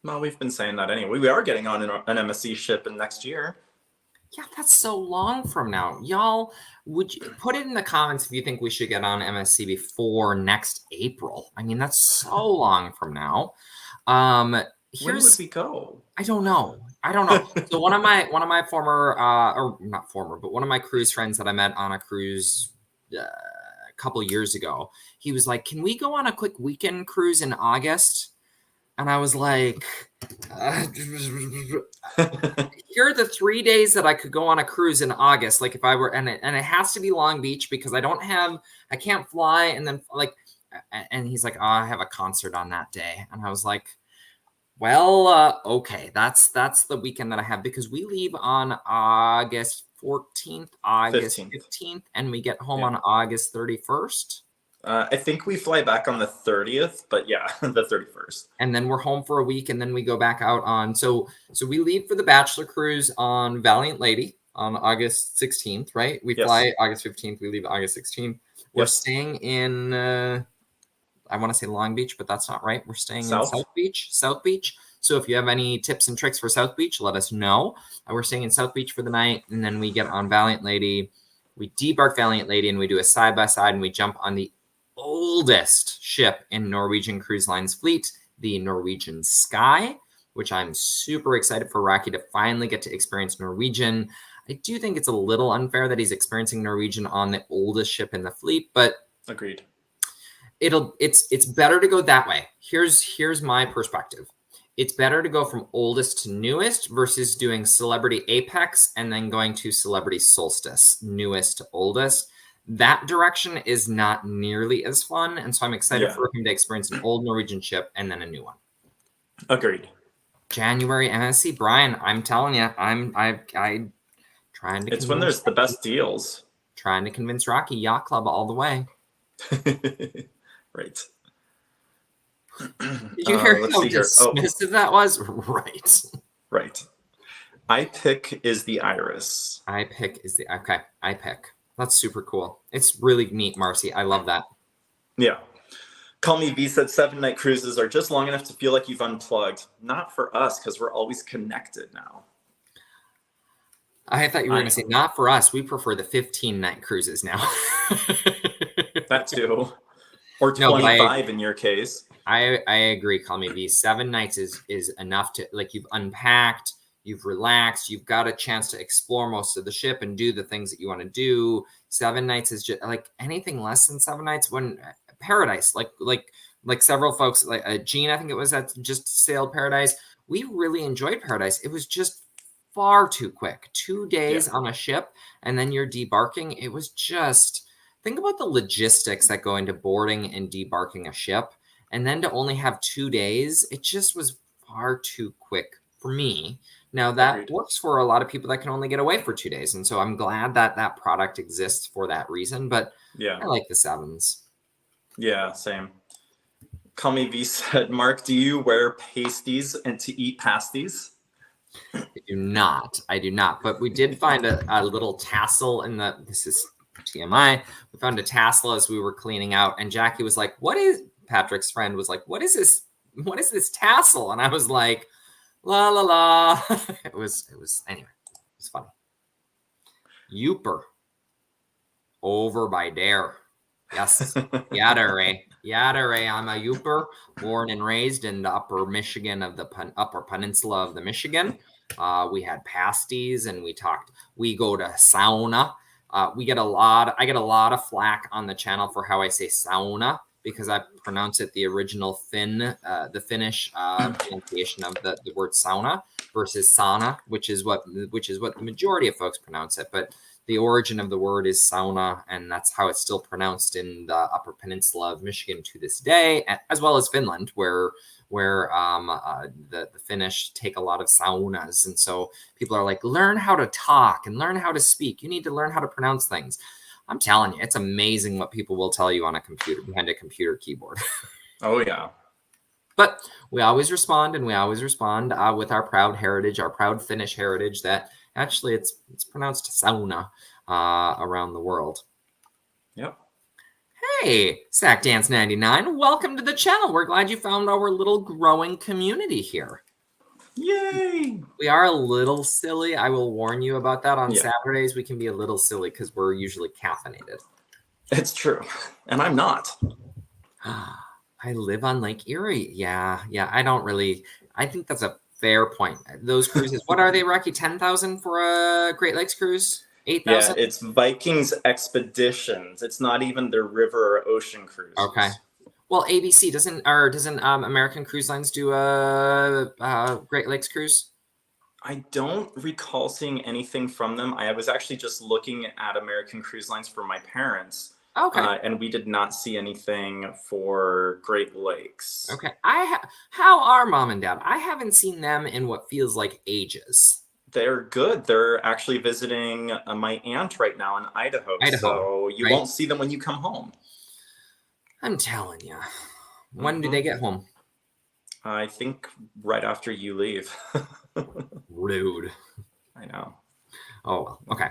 Well, we've been saying that anyway. We are getting on an MSC ship in next year. Yeah, that's so long from now. Y'all, would you put it in the comments if you think we should get on MSC before next April? I mean, that's so long from now. When would we go? I don't know. So one of my former, or not former, but one of my cruise friends that I met on a cruise a couple years ago, he was like, "Can we go on a quick weekend cruise in August?" And I was like, here are the 3 days that I could go on a cruise in August. Like if I were, and it has to be Long Beach because I can't fly. And then and he's like, "Oh, I have a concert on that day." And I was like, well, okay, that's the weekend that I have because we leave on August 14th, August 15th, and we get home on August 31st. I think we fly back on the 30th, but yeah, the 31st. And then we're home for a week, and then we go back out on. So we leave for the Bachelor Cruise on Valiant Lady on August 16th, right? We fly August 15th. We leave August 16th. We're staying in, I want to say Long Beach, but that's not right. We're staying in South Beach. So if you have any tips and tricks for South Beach, let us know. We're staying in South Beach for the night, and then we get on Valiant Lady. We debark Valiant Lady, and we do a side-by-side, and we jump on the oldest ship in Norwegian Cruise Line's fleet, the Norwegian Sky, which I'm super excited for Rocky to finally get to experience Norwegian. I do think it's a little unfair that he's experiencing Norwegian on the oldest ship in the fleet, but agreed. It's better to go that way. Here's my perspective. It's better to go from oldest to newest versus doing Celebrity Apex and then going to Celebrity Solstice, newest to oldest. That direction is not nearly as fun, and so I'm excited for him to experience an old Norwegian ship and then a new one. Agreed. January MSC, Brian. I'm telling you, I'm trying to. It's when there's the best deals. Trying to convince Rocky Yacht Club all the way. Right. Did you hear how dismissive that was? Right. I pick is the Iris. I pick. That's super cool. It's really neat, Marcy. I love that. Yeah. Call Me V said 7-night cruises are just long enough to feel like you've unplugged. Not for us, because we're always connected now. I thought you were going to say not for us. We prefer the 15-night cruises now. That too. Or 25 in your case. I agree. Call me V. 7 nights is enough to, like, you've unpacked, you've relaxed, you've got a chance to explore most of the ship and do the things that you want to do. 7 nights is just like anything less than 7 nights. When Paradise, like several folks, like Gene, I think it was, that just sailed Paradise. We really enjoyed Paradise. It was just far too quick. 2 days on a ship and then you're debarking. It was just, think about the logistics that go into boarding and debarking a ship. And then to only have 2 days, it just was far too quick for me. Now that Agreed. works for a lot of people that can only get away for 2 days. And so I'm glad that that product exists for that reason, but Yeah. I like the 7s. Yeah, same. Call me V said, Mark, do you wear pasties and to eat pasties? I do not. I do not. But we did find a little tassel in the, this is TMI. We found a tassel as we were cleaning out, and Jackie was like, what is, Patrick's friend was like, what is this? What is this tassel? And I was like, la la la. It was anyway, it was funny. Youper. Over by Dare. Yes. Yadare. Yadare. I'm a Youper, born and raised in the upper Michigan of the upper peninsula of the Michigan. We had pasties and we go to sauna. I get a lot of flack on the channel for how I say sauna, because I pronounce it the original the Finnish pronunciation of the word sauna versus sauna, which is what the majority of folks pronounce it. But the origin of the word is sauna, and that's how it's still pronounced in the Upper Peninsula of Michigan to this day, as well as Finland, where the Finnish take a lot of saunas. And so people are like, learn how to talk and learn how to speak. You need to learn how to pronounce things. I'm telling you, it's amazing what people will tell you on a computer, behind a computer keyboard. Oh, yeah. But we always respond, and we always respond with our proud heritage, our proud Finnish heritage, that actually it's pronounced sauna around the world. Yep. Hey, Sack Dance 99, welcome to the channel. We're glad you found our little growing community here. Yay! We are a little silly. I will warn you about that. On Saturdays, we can be a little silly because we're usually caffeinated. It's true. And I'm not. I live on Lake Erie. Yeah. I think that's a fair point. Those cruises, what are they, Rocky? 10,000 for a Great Lakes cruise? 8,000? Yeah, it's Vikings Expeditions. It's not even their river or ocean cruise. Okay. Well, ABC doesn't American Cruise Lines do a Great Lakes cruise? I don't recall seeing anything from them. I was actually just looking at American Cruise Lines for my parents. Okay. And we did not see anything for Great Lakes. Okay. How are Mom and Dad? I haven't seen them in what feels like ages. They're good. They're actually visiting my aunt right now in Idaho. So you won't see them when you come home. I'm telling you. When do they get home? I think right after you leave. Rude. I know. Oh, well. Okay.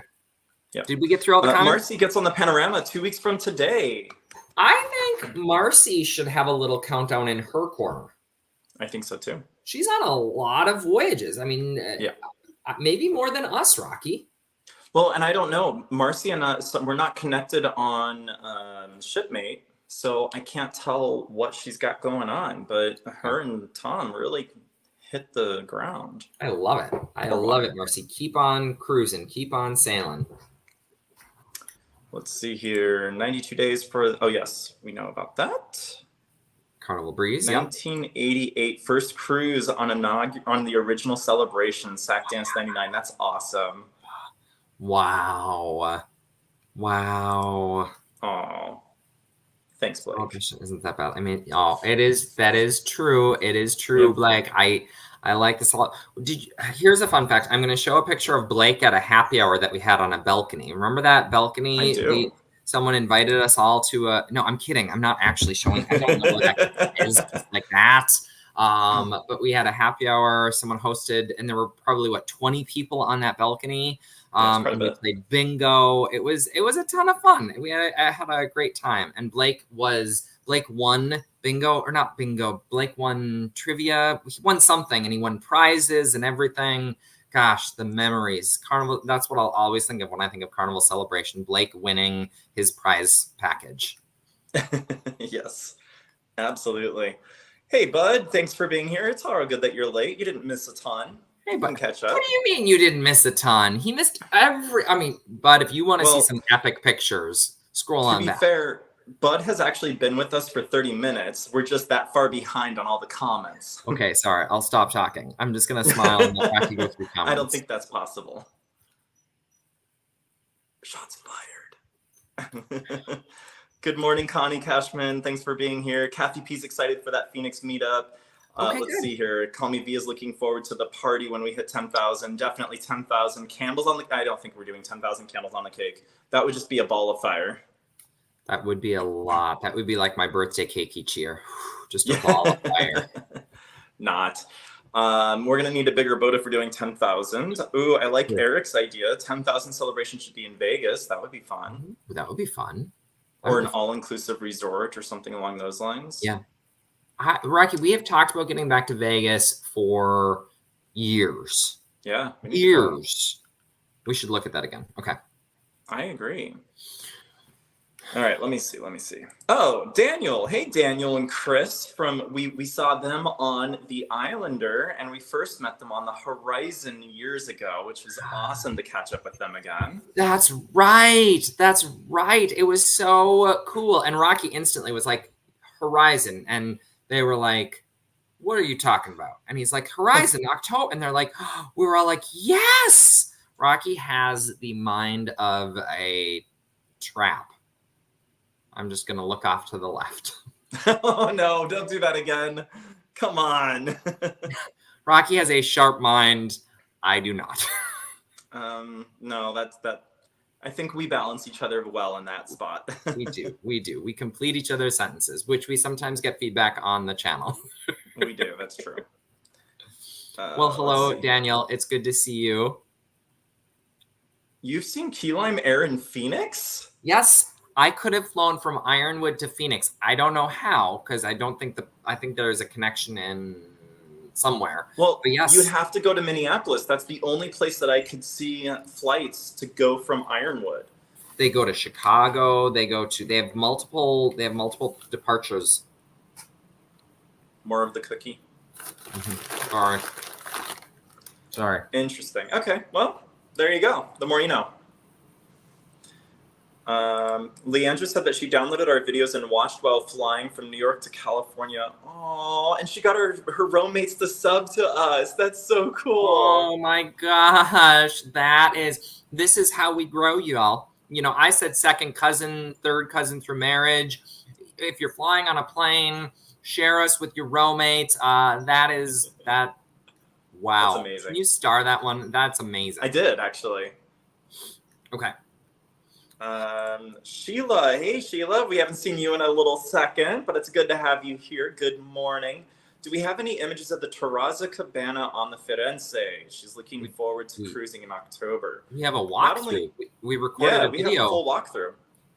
Yep. Did we get through all the comments? Marcy gets on the panorama 2 weeks from today. I think Marcy should have a little countdown in her corner. I think so too. She's on a lot of voyages. I mean, maybe more than us, Rocky. Well, and I don't know. Marcy and us, we're not connected on Shipmate, so I can't tell what she's got going on. But her and Tom really hit the ground. I love it. I love it, Marcy. Keep on cruising. Keep on sailing. Let's see here. 92 days for, oh yes, we know about that. Carnival Breeze, 1988, first cruise on the original Celebration, Sack Dance 99. That's awesome. Wow. Oh, thanks, Blake. Oh, isn't that bad? I mean, that is true. It is true, yep. Blake. I like this a lot. Here's a fun fact. I'm going to show a picture of Blake at a happy hour that we had on a balcony. Remember that balcony? I do. Someone invited us all to no, I'm kidding. I'm not actually showing. I don't know what that is like that. But we had a happy hour. Someone hosted, and there were probably 20 people on that balcony. And we played bingo. It was a ton of fun. I had a great time. And Blake won bingo, or not bingo. Blake won trivia. He won something, and he won prizes and everything. Gosh, the memories. Carnival, that's what I'll always think of when I think of Carnival Celebration. Blake winning his prize package. Yes. Absolutely. Hey, bud, thanks for being here. It's all good that you're late. You didn't miss a ton. Hey, You can but catch what up. do you mean you didn't miss a ton? He missed every. I mean, but if you want to see Well, some epic pictures, scroll to on be back. fair, Bud has actually been with us for 30 minutes. We're just that far behind on all the comments. Okay, sorry. I'll stop talking. I'm just gonna smile and let Rocky go through I don't comments. think that's possible. Shots fired. Good morning, Connie Cashman. Thanks for being here. Kathy P's excited for that Phoenix meetup. Okay, Let's good. see here. Call Me V is looking forward to the party when we hit 10,000. Definitely 10,000 candles on the. I don't think we're doing 10,000 candles on the cake. That would just be a ball of fire. That would be a lot. That would be like my birthday cake each year. Just a ball of Yeah. fire. Not. We're gonna need a bigger boat if we're doing 10,000. Ooh, I like Yeah. Eric's idea. 10,000 celebration should be in Vegas. That would be fun. That would be fun. Or an all-inclusive resort or something along those lines. Yeah. Rocky, we have talked about getting back to Vegas for years. Yeah. Years. We should look at that again. Okay. I agree. All right, let me see. Oh, Daniel. Hey, Daniel and Chris from we saw them on the Islander, and we first met them on the Horizon years ago, which was awesome to catch up with them again. That's right. That's right. It was so cool. And Rocky instantly was like, Horizon. And they were like, what are you talking about? And he's like, Horizon, October. And they're like, we were all like, yes. Rocky has the mind of a trap. I'm just going to look off to the left. Oh, no, don't do that again. Come on. Rocky has a sharp mind. I do not. No, that's that. I think we balance each other well in that spot. We do. We complete each other's sentences, which we sometimes get feedback on the channel. We do. That's true. Well, hello, Daniel. It's good to see you. You've seen Key Lime Air in Phoenix? Yes, I could have flown from Ironwood to Phoenix. I don't know how, because I think there's a connection in somewhere. Well, but yes, you'd have to go to Minneapolis. That's the only place that I could see flights to go from Ironwood. They go to Chicago. They have multiple departures. More of the cookie. Mm-hmm. Sorry. Interesting. Okay. Well, there you go. The more you know. Leandra said that she downloaded our videos and watched while flying from New York to California. Oh, and she got her roommates to sub to us. That's so cool. Oh my gosh. This is how we grow, y'all. You know, I said second cousin, third cousin through marriage. If you're flying on a plane, share us with your roommates. Wow. That's amazing. Can you star that one? That's amazing. I did, actually. Okay. Sheila. Hey, Sheila. We haven't seen you in a little second, but it's good to have you here. Good morning. Do we have any images of the Terrazza Cabana on the Firenze? She's looking forward to cruising in October. We have a walkthrough. We recorded a video. We have a full walkthrough.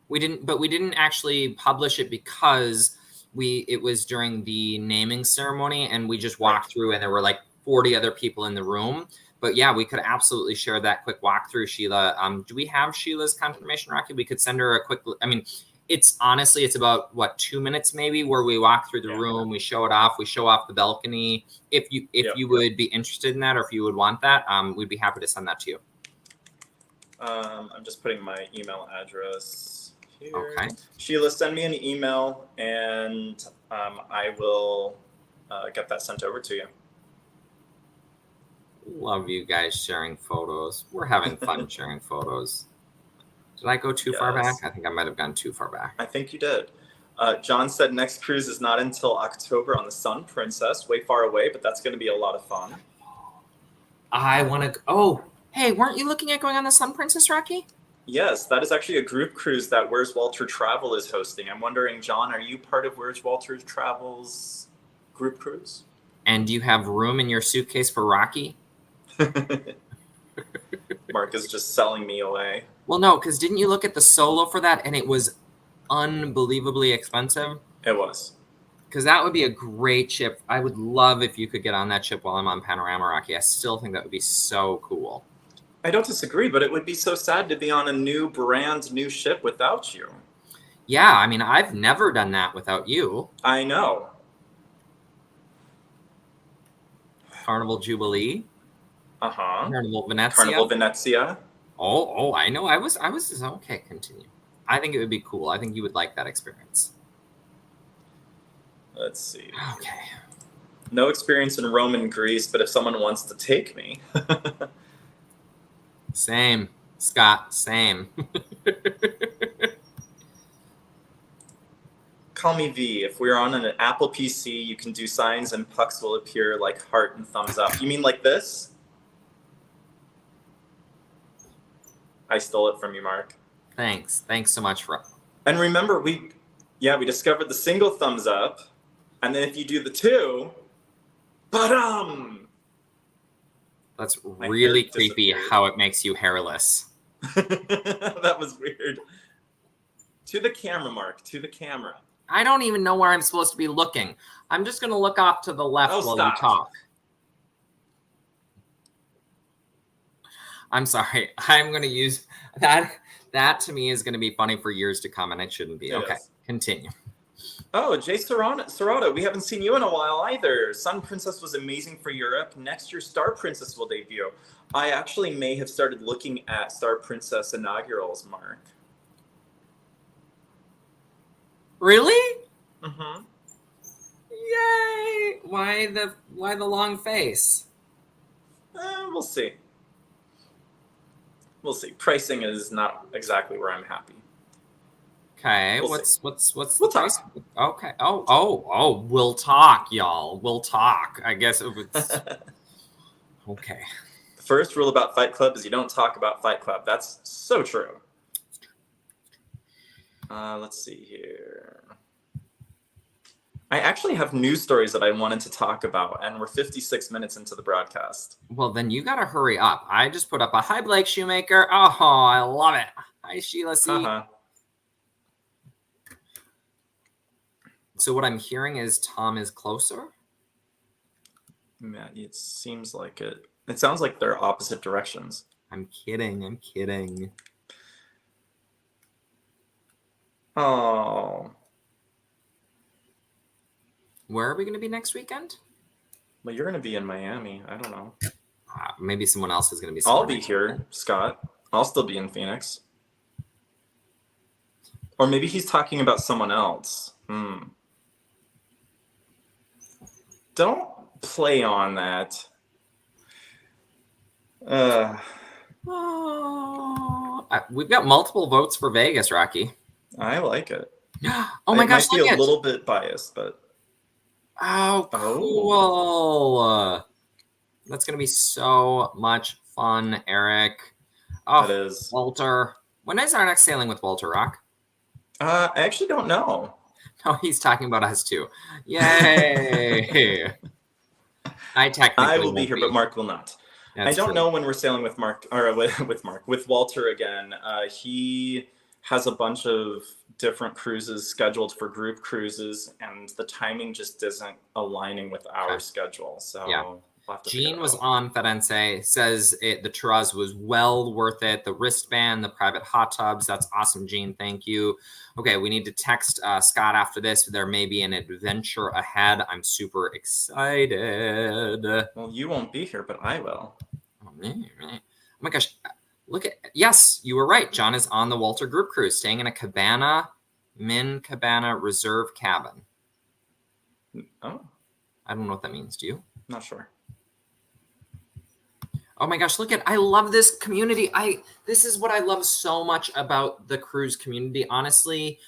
We didn't actually publish it because it was during the naming ceremony, and we just walked through, and there were like 40 other people in the room. But yeah, we could absolutely share that quick walkthrough, Sheila. Do we have Sheila's confirmation, Rocky? We could send her a quick. I mean, it's about 2 minutes maybe, where we walk through the room, we show it off, we show off the balcony. If you would be interested in that, or if you would want that, we'd be happy to send that to you. I'm just putting my email address here. Okay. Sheila, send me an email, and I will get that sent over to you. Love you guys sharing photos. We're having fun sharing photos. Did I go too far back? I think I might have gone too far back. I think you did. John said next cruise is not until October on the Sun Princess. Way far away, but that's going to be a lot of fun. I want to. Oh, hey, weren't you looking at going on the Sun Princess, Rocky? Yes, that is actually a group cruise that Where's Walter Travel is hosting. I'm wondering, John, are you part of Where's Walter Travel's group cruise? And do you have room in your suitcase for Rocky? Mark is just selling me away. Well, no, because didn't you look at the solo for that, and it was unbelievably expensive? It was. Because that would be a great ship. I would love if you could get on that ship while I'm on Panorama, Rocky. I still think that would be so cool. I don't disagree, but it would be so sad to be on a brand new ship without you. Yeah, I mean, I've never done that without you. I know. Carnival Jubilee, Uh-huh. Carnival Venezia. Carnival Venezia. Oh, I know. I was okay. Continue. I think it would be cool. I think you would like that experience. Let's see. Okay. No experience in Rome and Greece, but if someone wants to take me. Same, Scott. Same. Call me V. If we're on an Apple PC, you can do signs and pucks will appear like heart and thumbs up. You mean like this? I stole it from you, Mark. Thanks. Thanks so much for. And remember, we discovered the single thumbs up, and then if you do the two, That's really creepy disappeared. how it makes you hairless. That was weird. To the camera, Mark. To the camera. I don't even know where I'm supposed to be looking. I'm just going to look off to the left while you talk. I'm sorry. I'm going to use that. That to me is going to be funny for years to come, and it shouldn't be. Okay, continue. Oh, Jay Serrata, we haven't seen you in a while either. Sun Princess was amazing for Europe. Next year, Star Princess will debut. I actually may have started looking at Star Princess inaugurals, Mark. Really? Mm-hmm. Yay! Why the long face? We'll see. We'll see. Pricing is not exactly where I'm happy. Okay, We'll what's we'll the price? Okay. Oh, we'll talk, y'all. We'll talk. I guess it was okay. The first rule about Fight Club is you don't talk about Fight Club. That's so true. Let's see here. I actually have news stories that I wanted to talk about, and we're 56 minutes into the broadcast. Well, then you got to hurry up. I just put up a hi, Blake Shoemaker. Oh, I love it. Hi, Sheila C. Uh-huh. So what I'm hearing is Tom is closer? Yeah, it seems like it. It sounds like they're opposite directions. I'm kidding. Oh. Where are we going to be next weekend? Well, you're going to be in Miami. I don't know. Maybe someone else is going to be. I'll be here, Scott. I'll still be in Phoenix. Or maybe he's talking about someone else. Don't play on that. We've got multiple votes for Vegas, Rocky. I like it. Oh my gosh, might be a little bit biased, but oh, cool. That's gonna be so much fun, Eric. Oh, it is. Walter. When is our next sailing with Walter, Rock? I actually don't know. No, he's talking about us too. Yay! I will be here, but Mark will not. That's I don't know when we're sailing with Mark or with Walter again. He has a bunch of different cruises scheduled for group cruises, and the timing just isn't aligning with our schedule. So yeah. We'll Jean was on Firenze, says the Taraz was well worth it. The wristband, the private hot tubs. That's awesome, Jean. Thank you. Okay, we need to text Scott after this. There may be an adventure ahead. I'm super excited. Well, you won't be here, but I will. Oh my gosh. Yes, you were right. John is on the Walter Group Cruise, staying in a cabana, Min Cabana Reserve Cabin. Oh. I don't know what that means. Do you? Not sure. Oh my gosh, I love this community. This is what I love so much about the cruise community. Honestly,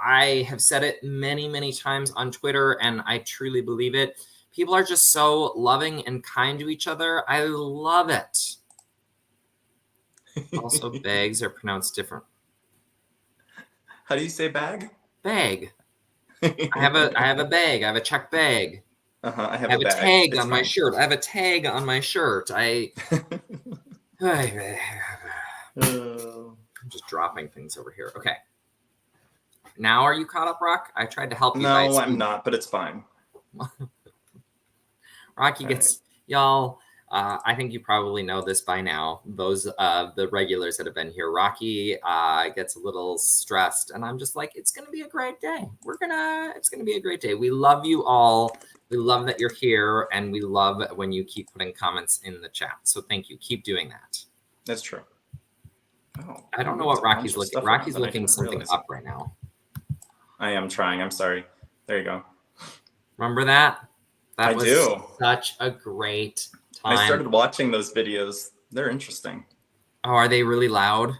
I have said it many, many times on Twitter, and I truly believe it. People are just so loving and kind to each other. I love it. Also, bags are pronounced different. How do you say bag? Bag. I have a bag. I have a check bag. I have a tag on my shirt. I have a tag on my shirt. I'm just dropping things over here. Okay. Now are you caught up, Rock? I tried to help you. No, I'm not, but it's fine. Rocky gets y'all. I think you probably know this by now. Those the regulars that have been here. Rocky gets a little stressed, and I'm just like, it's gonna be a great day. It's gonna be a great day. We love you all. We love that you're here, and we love when you keep putting comments in the chat. So thank you. Keep doing that. That's true. Oh, I don't know what Rocky's looking. Rocky's looking something up right now. I am trying. I'm sorry. There you go. Remember that? That was do. Such a great time. I started watching those videos. They're interesting. Oh, are they really loud?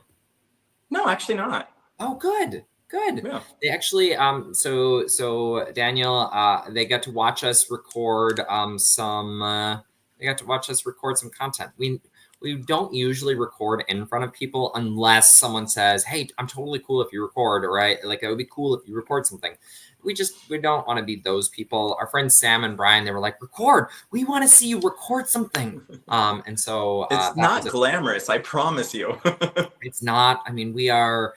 No, actually not. Oh, good. Yeah. They actually, so Daniel, they got to watch us record some content. We don't usually record in front of people unless someone says, "Hey, I'm totally cool if you record," right? Like, it would be cool if you record something. We don't want to be those people. Our friends Sam and Brian, they were like, "Record. We want to see you record something." And so it's not glamorous, I promise you. It's not. I mean, we are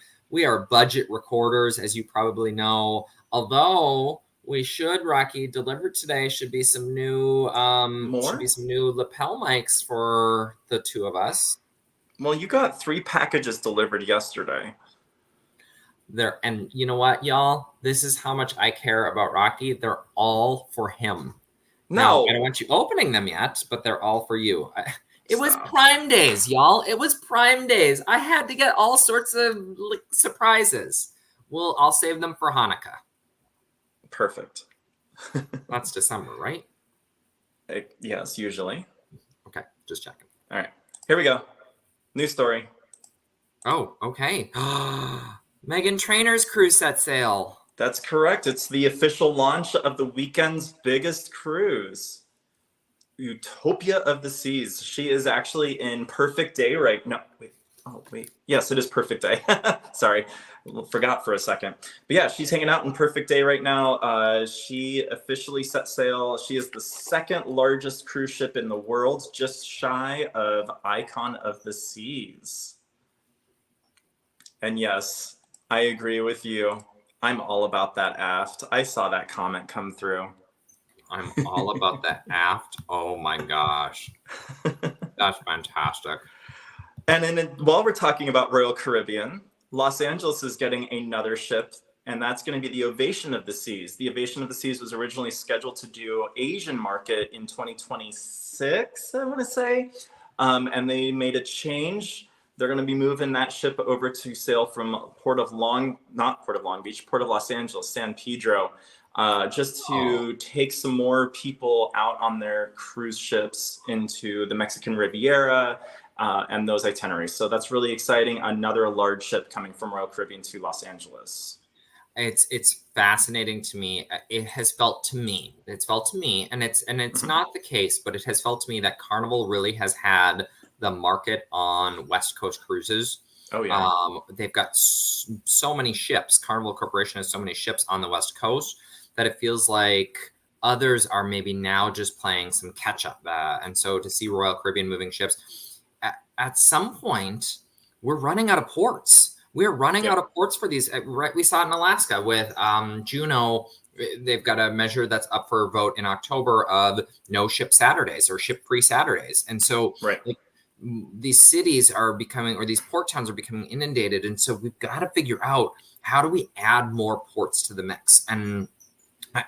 budget recorders, as you probably know. Although we should, Rocky, delivered today should be some new lapel mics for the two of us. Well, you got 3 packages delivered yesterday. And you know what, y'all? This is how much I care about Rocky. They're all for him. No, now, I don't want you opening them yet, but they're all for you. It was Prime Days, y'all. It was Prime Days. I had to get all sorts of surprises. Well, I'll save them for Hanukkah. Perfect. That's December, right? Yes, usually. Okay, just checking. All right, here we go. New story. Oh, okay. Meghan Trainor's cruise set sale. That's correct. It's the official launch of the weekend's biggest cruise, Utopia of the Seas. She is actually in Perfect Day right now. Wait. Yes, it is Perfect Day. Sorry, forgot for a second. But yeah, she's hanging out in Perfect Day right now. She officially set sail. She is the 2nd largest cruise ship in the world, just shy of Icon of the Seas. And yes, I agree with you. I'm all about that aft. I saw that comment come through. I'm all about that aft. Oh my gosh. That's fantastic. And while we're talking about Royal Caribbean, Los Angeles is getting another ship, and that's going to be the Ovation of the Seas. The Ovation of the Seas was originally scheduled to do Asian market in 2026, I want to say. And they made a change. They're going to be moving that ship over to sail from Port of Los Angeles, San Pedro, just to take some more people out on their cruise ships into the Mexican Riviera and those itineraries. So that's really exciting. Another large ship coming from Royal Caribbean to Los Angeles. It's fascinating to me. It has felt to me, and it's not the case, but it has felt to me that Carnival really has had the market on West Coast cruises. Oh yeah. They've got so many ships. Carnival Corporation has so many ships on the West Coast that it feels like others are maybe now just playing some catch up. And so to see Royal Caribbean moving ships, at some point, we're running out of ports. We're running out of ports for these. Right, we saw it in Alaska with Juneau. They've got a measure that's up for a vote in October of no ship Saturdays or ship-free Saturdays. And so these cities are becoming, or these port towns are becoming inundated. And so we've got to figure out, how do we add more ports to the mix? And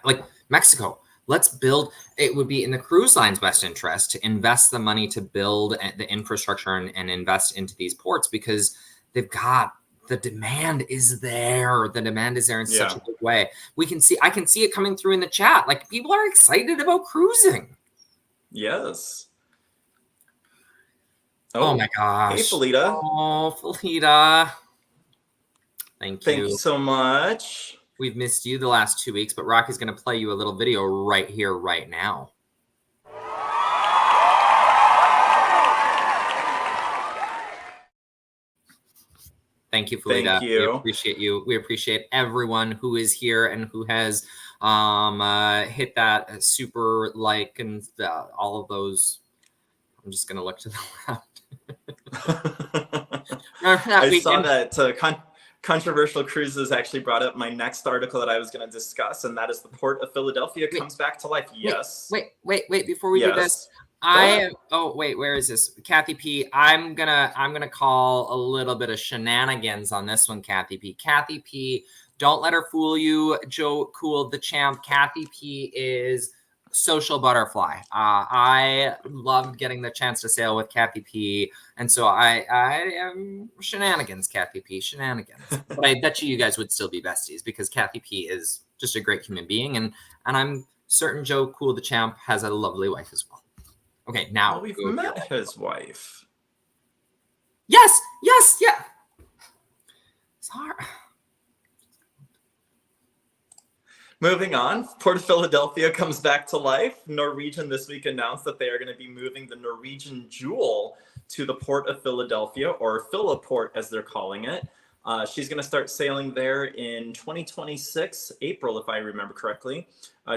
like Mexico, let's build. It would be in the cruise line's best interest to invest the money to build the infrastructure and invest into these ports, because they've got, the demand is there. The demand is there in such a big way. I can see it coming through in the chat. Like, people are excited about cruising. Yes. Oh my gosh. Hey, Felita. Oh, Felita. Thank you. Thank you so much. We've missed you the last 2 weeks, but Rocky's going to play you a little video right here, right now. Thank you, Felita. Thank you. We appreciate you. We appreciate everyone who is here and who has hit that super like and all of those. I'm just going to look to the left. I saw that Controversial Cruises actually brought up my next article that I was going to discuss, and that is the Port of Philadelphia comes back to life. Yes. Wait. Before we do this, Oh wait, where is this? Kathy P. I'm gonna call a little bit of shenanigans on this one, Kathy P. Kathy P. Don't let her fool you, Joe Cool the champ. Kathy P. is social butterfly. I loved getting the chance to sail with Kathy P. And so I am shenanigans, Kathy P. Shenanigans. But I bet you guys would still be besties because Kathy P. is just a great human being, and I'm certain Joe Cool the champ has a lovely wife as well. Okay, now Well, we've met his wife. Yes, yeah. Sorry. Moving on, Port of Philadelphia comes back to life. Norwegian this week announced that they are going to be moving the Norwegian Jewel to the Port of Philadelphia, or Philiport as they're calling it. She's going to start sailing there in 2026, April, if I remember correctly.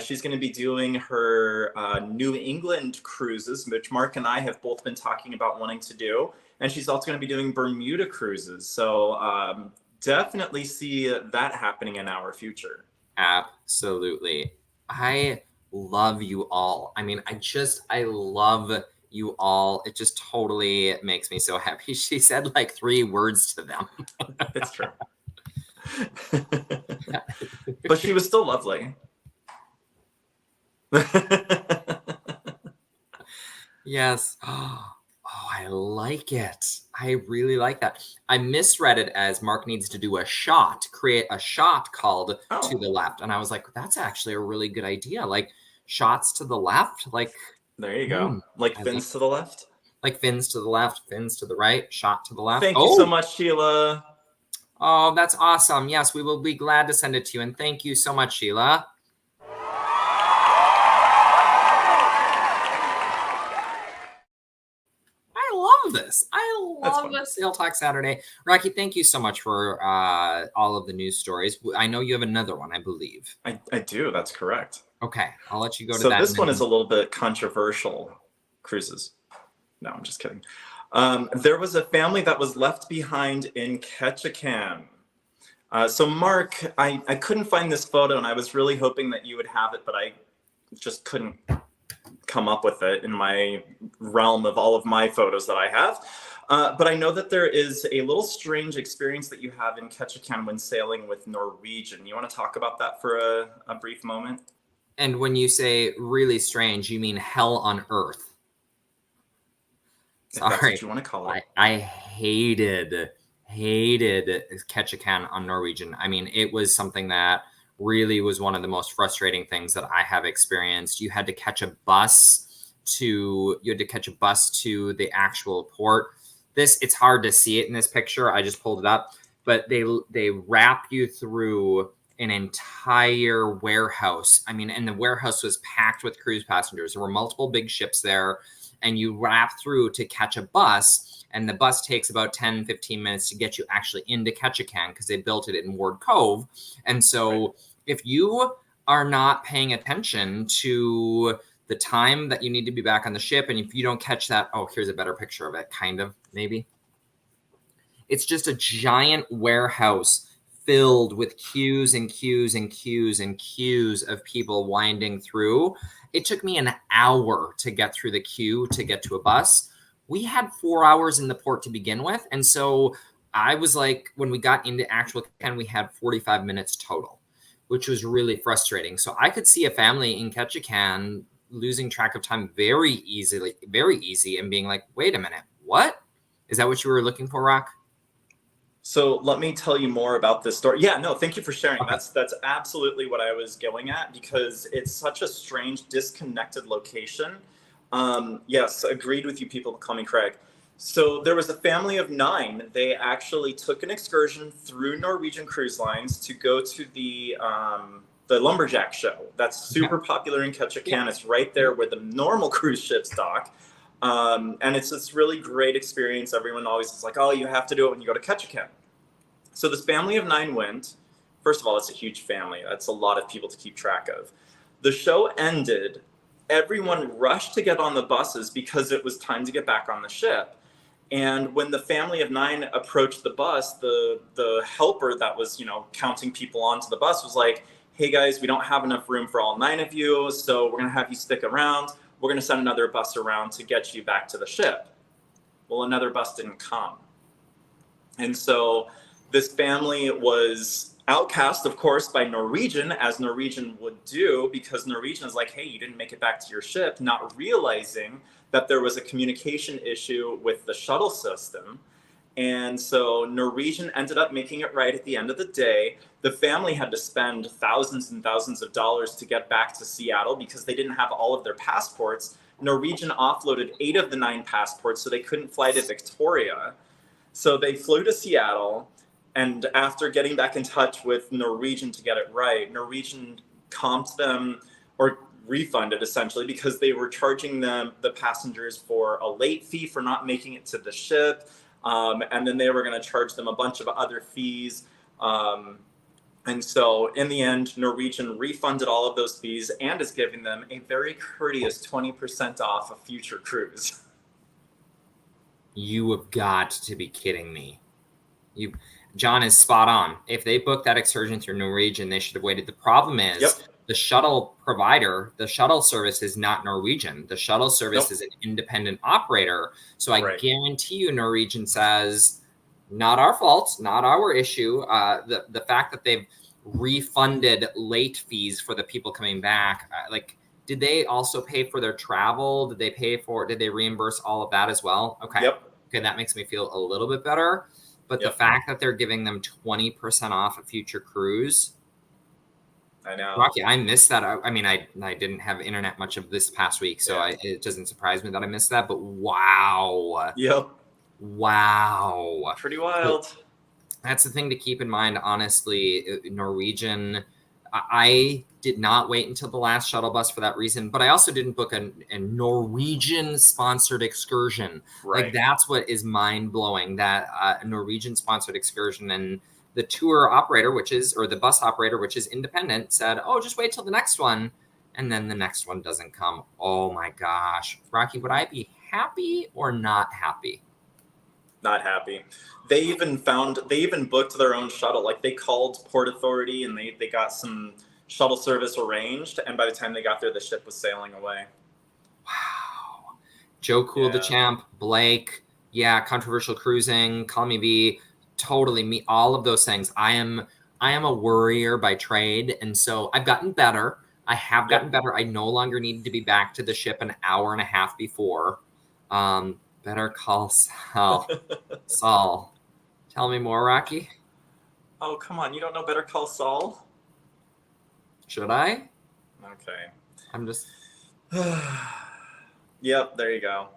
She's going to be doing her New England cruises, which Mark and I have both been talking about wanting to do. And she's also going to be doing Bermuda cruises. So definitely see that happening in our future. Absolutely. I love you all. I mean, I love you all. It just totally makes me so happy. She said like 3 words to them. It's true. But she was still lovely. Yes. Oh, I like it. I really like that. I misread it as Mark needs to do a shot, create a shot called To the Left. And I was like, that's actually a really good idea. Like shots to the left. Like there you go. Like fins to the left? Like fins to the left, fins to the right, shot to the left. Thank you so much, Sheila. Oh, that's awesome. Yes, we will be glad to send it to you. And thank you so much, Sheila. This. I love this Sail Talk Saturday. Rocky, thank you so much for all of the news stories. I know you have another one, I believe. I do. That's correct. Okay, I'll let you go to that. So this one is a little bit controversial. Cruises. No, I'm just kidding. There was a family that was left behind in Ketchikan. So Mark, I couldn't find this photo, and I was really hoping that you would have it, but I just couldn't come up with it in my realm of all of my photos that I have. But I know that there is a little strange experience that you have in Ketchikan when sailing with Norwegian. You want to talk about that for a brief moment? And when you say really strange, you mean hell on earth. Sorry. That's what you want to call it. I hated Ketchikan on Norwegian. I mean, it was something that really was one of the most frustrating things that I have experienced. You had to catch a bus to the actual port. It's hard to see it in this picture. I just pulled it up, but they wrap you through an entire warehouse. I mean, and the warehouse was packed with cruise passengers. There were multiple big ships there, and you wrap through to catch a bus, and the bus takes about 10, 15 minutes to get you actually into Ketchikan because they built it in Ward Cove. And so if you are not paying attention to the time that you need to be back on the ship, and if you don't catch that, here's a better picture of it, kind of, maybe. It's just a giant warehouse filled with queues and queues and queues and queues of people winding through. It took me an hour to get through the queue to get to a bus. We had 4 hours in the port to begin with. And so I was like, when we got into actual Ketchikan, we had 45 minutes total, which was really frustrating. So I could see a family in Ketchikan losing track of time very easy and being like, wait a minute, what? Is that what you were looking for, Rock? So let me tell you more about this story. Yeah, no, thank you for sharing. Okay. That's absolutely what I was going at, because it's such a strange, disconnected location. Yes, agreed with you, people call me Craig. So there was a family of 9. They actually took an excursion through Norwegian Cruise Lines to go to the Lumberjack show. That's super popular in Ketchikan. Yeah. It's right there where the normal cruise ships dock. And it's this really great experience. Everyone always is like, oh, you have to do it when you go to Ketchikan. So this family of 9 went. First of all, it's a huge family. That's a lot of people to keep track of. The show ended. Everyone rushed to get on the buses because it was time to get back on the ship. And when the family of 9 approached the bus, the helper that was, counting people onto the bus was like, hey guys, we don't have enough room for all 9 of you, so we're gonna have you stick around. we're going to send another bus around to get you back to the ship. Well, another bus didn't come. And so this family was outcast, of course, by Norwegian, as Norwegian would do, because Norwegian is like, hey, you didn't make it back to your ship, not realizing that there was a communication issue with the shuttle system. And so Norwegian ended up making it right at the end of the day. The family had to spend thousands and thousands of dollars to get back to Seattle because they didn't have all of their passports. Norwegian offloaded 8 of the 9 passports, so they couldn't fly to Victoria. So they flew to Seattle, and after getting back in touch with Norwegian to get it right, Norwegian comped them, or refunded essentially, because they were charging them, the passengers, for a late fee for not making it to the ship. And then they were going to charge them a bunch of other fees. And so in the end, Norwegian refunded all of those fees and is giving them a very courteous 20% off a future cruise. You have got to be kidding me. John is spot on. If they booked that excursion through Norwegian, they should have waited. The problem is the shuttle provider, the shuttle service is not Norwegian. The shuttle service is an independent operator. So I guarantee you Norwegian says, not our fault, not our issue. The fact that they've refunded late fees for the people coming back, did they also pay for their travel? Did they reimburse all of that as well? Okay. Okay, that makes me feel a little bit better. But the fact that they're giving them 20% off a future cruise, I know. Rocky, I missed that. I mean, I didn't have internet much of this past week, so it doesn't surprise me that I missed that. But wow. Wow. Pretty wild. But that's the thing to keep in mind, honestly. Norwegian, I did not wait until the last shuttle bus for that reason, but I also didn't book a Norwegian-sponsored excursion. Like, that's what is mind-blowing, that a Norwegian-sponsored excursion, and the tour operator, or the bus operator, which is independent, said, oh, just wait till the next one, and then the next one doesn't come. Oh, my gosh. Rocky, would I be happy or not happy? Not happy. They even booked their own shuttle. Like, they called Port Authority and they got some shuttle service arranged, and by the time they got there, the ship was sailing away. Wow. Joe Cool, the Champ, Blake, controversial cruising, Call Me V, totally me, all of those things. I am a worrier by trade, and so I've gotten better. I have gotten better. I no longer need to be back to the ship an hour and a half before. Better call Saul. Saul, tell me more, Rocky. Oh, come on. You don't know Better Call Saul? Should I? Okay. I'm just... Yep, there you go.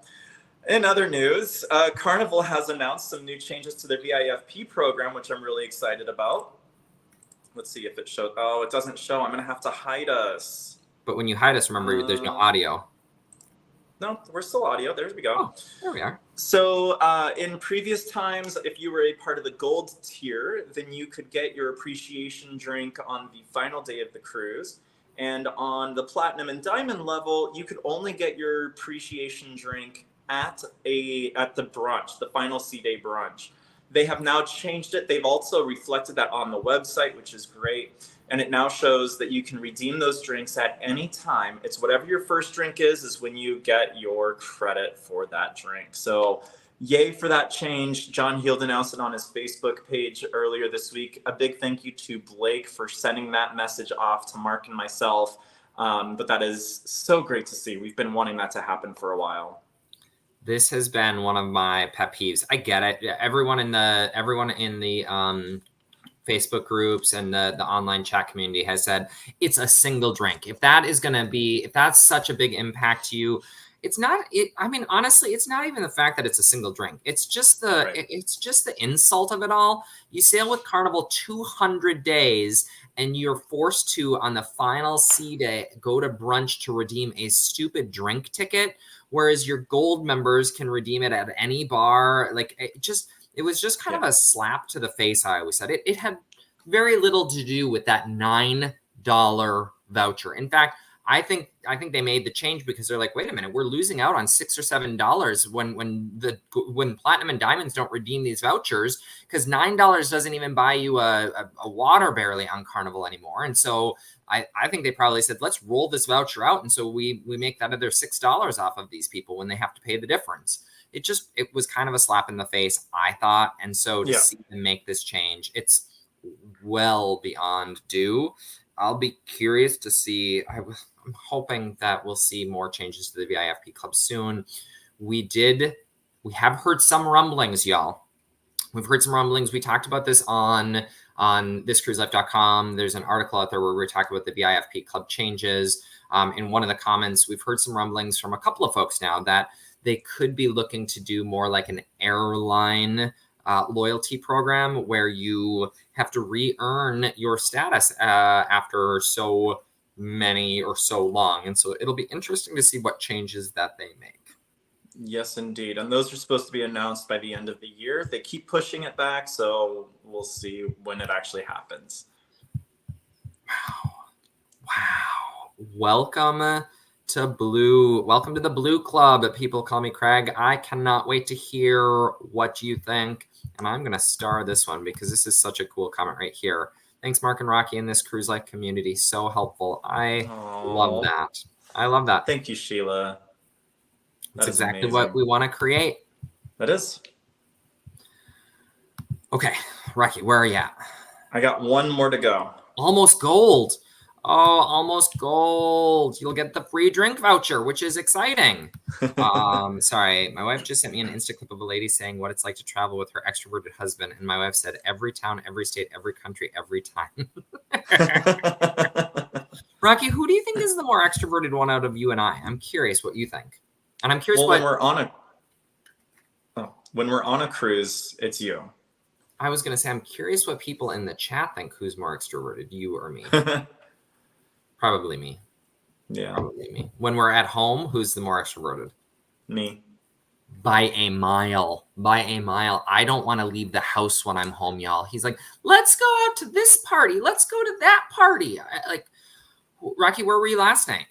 In other news, Carnival has announced some new changes to their VIFP program, which I'm really excited about. Let's see if it shows. Oh, it doesn't show. I'm going to have to hide us. But when you hide us, remember, there's no audio. No, we're still audio. There we go. Oh, there we are. So in previous times, if you were a part of the gold tier, then you could get your appreciation drink on the final day of the cruise. And on the platinum and diamond level, you could only get your appreciation drink at the brunch, the final sea day brunch. They have now changed it. They've also reflected that on the website, which is great. And it now shows that you can redeem those drinks at any time. It's whatever your first drink is when you get your credit for that drink. So yay for that change. John Heald announced it on his Facebook page earlier this week. A big thank you to Blake for sending that message off to Mark and myself. But that is so great to see. We've been wanting that to happen for a while. This has been one of my pet peeves. I get it. Everyone in the Facebook groups and the online chat community has said it's a single drink. If that's such a big impact to you, it's not. I mean, honestly, it's not even the fact that it's a single drink. It's just it's just the insult of it all. You sail with Carnival 200 days, and you're forced to, on the final sea day, go to brunch to redeem a stupid drink ticket, whereas your gold members can redeem it at any bar. Like, it was just kind of a slap to the face. I always said it had very little to do with that $9 voucher. In fact, I think they made the change because they're like, wait a minute, we're losing out on $6 or $7 when platinum and diamonds don't redeem these vouchers, because $9 doesn't even buy you a water barely on Carnival anymore. And so I think they probably said, let's roll this voucher out, and so we make that other $6 off of these people when they have to pay the difference. It was kind of a slap in the face, I thought. And so to see them make this change, it's well beyond due. I'll be curious to see. I'm hoping that we'll see more changes to the VIFP club soon. We have heard some rumblings, y'all. We've heard some rumblings. We talked about this on thiscruiselife.com. There's an article out there where we're talking about the VIFP club changes. In one of the comments, we've heard some rumblings from a couple of folks now that they could be looking to do more like an airline loyalty program where you have to re-earn your status after so many or so long. And so it'll be interesting to see what changes that they make. Yes, indeed. And those are supposed to be announced by the end of the year. They keep pushing it back, so we'll see when it actually happens. Wow. Welcome to the Blue Club. People call me Craig. I cannot wait to hear what you think. And I'm going to star this one because this is such a cool comment right here. Thanks, Mark and Rocky, in this cruise life community. So helpful. I love that. I love that. Thank you, Sheila. That's exactly amazing. What we want to create. That is. Okay, Rocky, where are you at? I got one more to go. Almost gold. Oh, almost gold. You'll get the free drink voucher, which is exciting. Sorry, my wife just sent me an Insta clip of a lady saying what it's like to travel with her extroverted husband. And my wife said, every town, every state, every country, every time. Rocky, who do you think is the more extroverted one out of you and I? I'm curious what you think. And I'm curious when we're on a cruise, it's you. I was going to say, I'm curious what people in the chat think. Who's more extroverted, you or me? Probably me. Yeah. Probably me. When we're at home, who's the more extroverted? Me. By a mile. By a mile. I don't want to leave the house when I'm home, y'all. He's like, let's go out to this party. Let's go to that party. Rocky, where were you last night?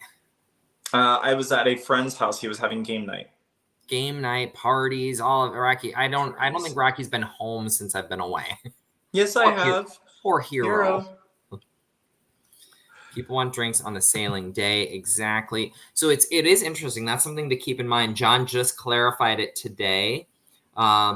I was at a friend's house. He was having game night. Game night, parties, all of it. Rocky. I don't think Rocky's been home since I've been away. Yes, I have. Poor hero. People want drinks on the sailing day. Exactly. So it is interesting. That's something to keep in mind. John just clarified it today.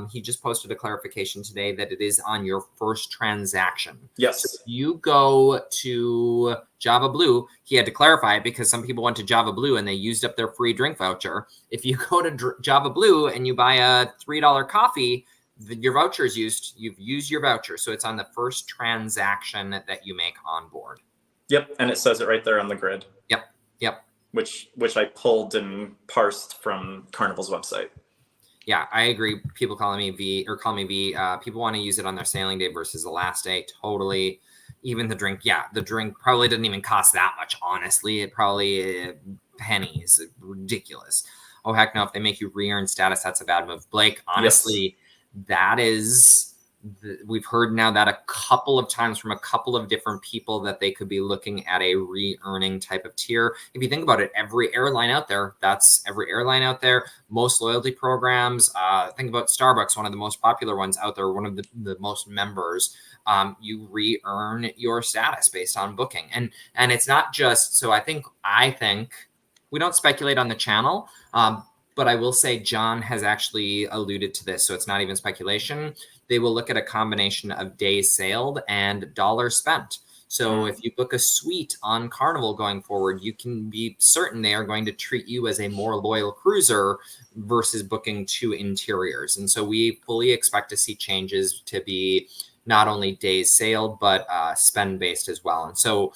He just posted a clarification today that it is on your first transaction. Yes. So if you go to Java Blue, he had to clarify it because some people went to Java Blue and they used up their free drink voucher. If you go to Java Blue and you buy a $3 coffee, your voucher is used. You've used your voucher. So it's on the first transaction that you make on board. Yep. And it says it right there on the grid. Yep. Which I pulled and parsed from Carnival's website. Yeah, I agree. People calling me V. People want to use it on their sailing day versus the last day. Totally. Even the drink. Yeah, the drink probably doesn't even cost that much, honestly. It probably pennies. Ridiculous. Oh, heck no. If they make you re-earn status, that's a bad move. Blake, honestly, that is... We've heard now that a couple of times from a couple of different people that they could be looking at a re-earning type of tier. If you think about it, every airline out there, most loyalty programs, think about Starbucks, one of the most popular ones out there, one of the most members, you re-earn your status based on booking. And it's not just, so I think we don't speculate on the channel, but I will say John has actually alluded to this, so it's not even speculation. They will look at a combination of days sailed and dollars spent. So if you book a suite on Carnival going forward, you can be certain they are going to treat you as a more loyal cruiser versus booking 2 interiors. And so we fully expect to see changes to be not only days sailed, but spend-based as well. And so